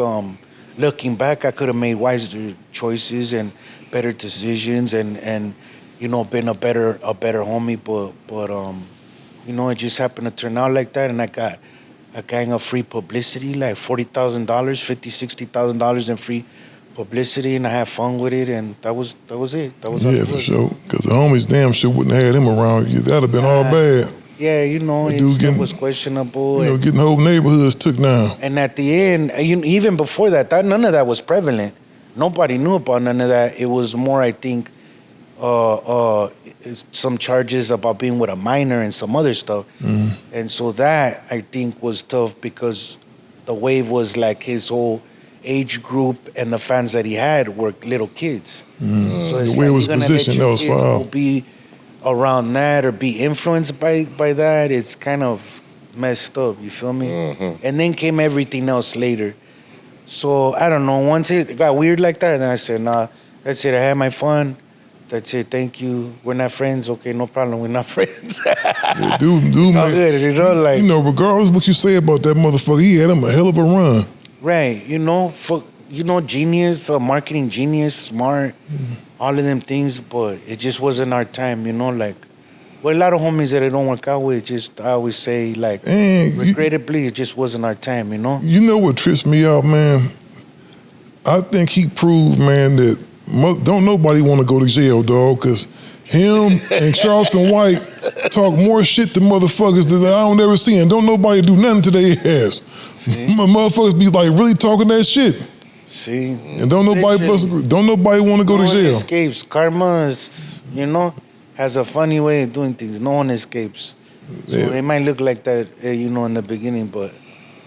S3: looking back, I could have made wiser choices and better decisions and been a better homie, but it just happened to turn out like that, and I got a gang of free publicity, like $40,000, $50,000-$60,000 in free publicity, and I had fun with it, and that was it. That was all it was.
S1: For sure. Because the homies damn sure wouldn't have had him around you. That'd have been all bad.
S3: Yeah, it was questionable.
S1: Getting whole neighborhoods took down.
S3: And at the end, even before that, none of that was prevalent. Nobody knew about none of that. It was more, I think, some charges about being with a minor and some other stuff. And so that, I think, was tough because the wave was like his whole age group and the fans that he had were little kids. So it's
S1: where
S3: like,
S1: was positioned, that was foul.
S3: Be around that or be influenced by that, it's kind of messed up, you feel me? And then came everything else later. So I don't know, once it got weird like that, then I said, nah, that's it, I had my fun. That's it. Thank you. We're not friends. Okay, no problem. We're not friends.
S1: Yeah, dude,
S3: It's all
S1: man,
S3: good, you know, like,
S1: you know, regardless of what you say about that motherfucker, he had him a hell of a run.
S3: right, you know, genius, marketing genius, smart, all of them things, but it just wasn't our time, you know, like, well, a lot of homies that it don't work out with, just, I always say, like, regrettably, it just wasn't our time, you know?
S1: You know what trips me out, man? I think he proved, man, that don't nobody want to go to jail, dog, because him and Charleston White talk more shit to motherfuckers that I don't ever see, and don't nobody do nothing to their ass. Motherfuckers be like really talking that shit.
S3: See?
S1: And don't nobody want to go to
S3: No one
S1: jail.
S3: escapes. Karma is, you know, has a funny way of doing things. No one escapes. So it might look like that, you know, in the beginning, but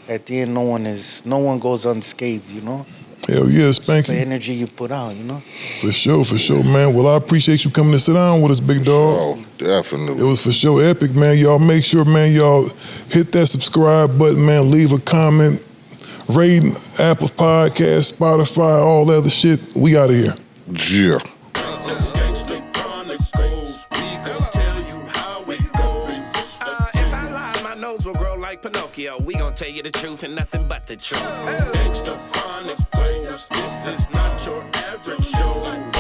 S3: at the end, no one goes unscathed, you know?
S1: Hell yeah,
S3: It's the
S1: Spanky.
S3: energy you put out, you know?
S1: For sure, man. Well, I appreciate you coming to sit down with us, big dog.
S2: Oh, definitely.
S1: It was for sure epic, man. Y'all make sure, man, y'all hit that subscribe button, man. Leave a comment, rating, Apple Podcast, Spotify, all that other shit. We out of here.
S2: Yeah.
S4: Gangster Chronicles, we gon' tell you how it goes.
S5: If I lie, my nose will grow like Pinocchio. We gon' tell you the truth and nothing but the truth.
S4: Gangster Chronicles, this is not your average show.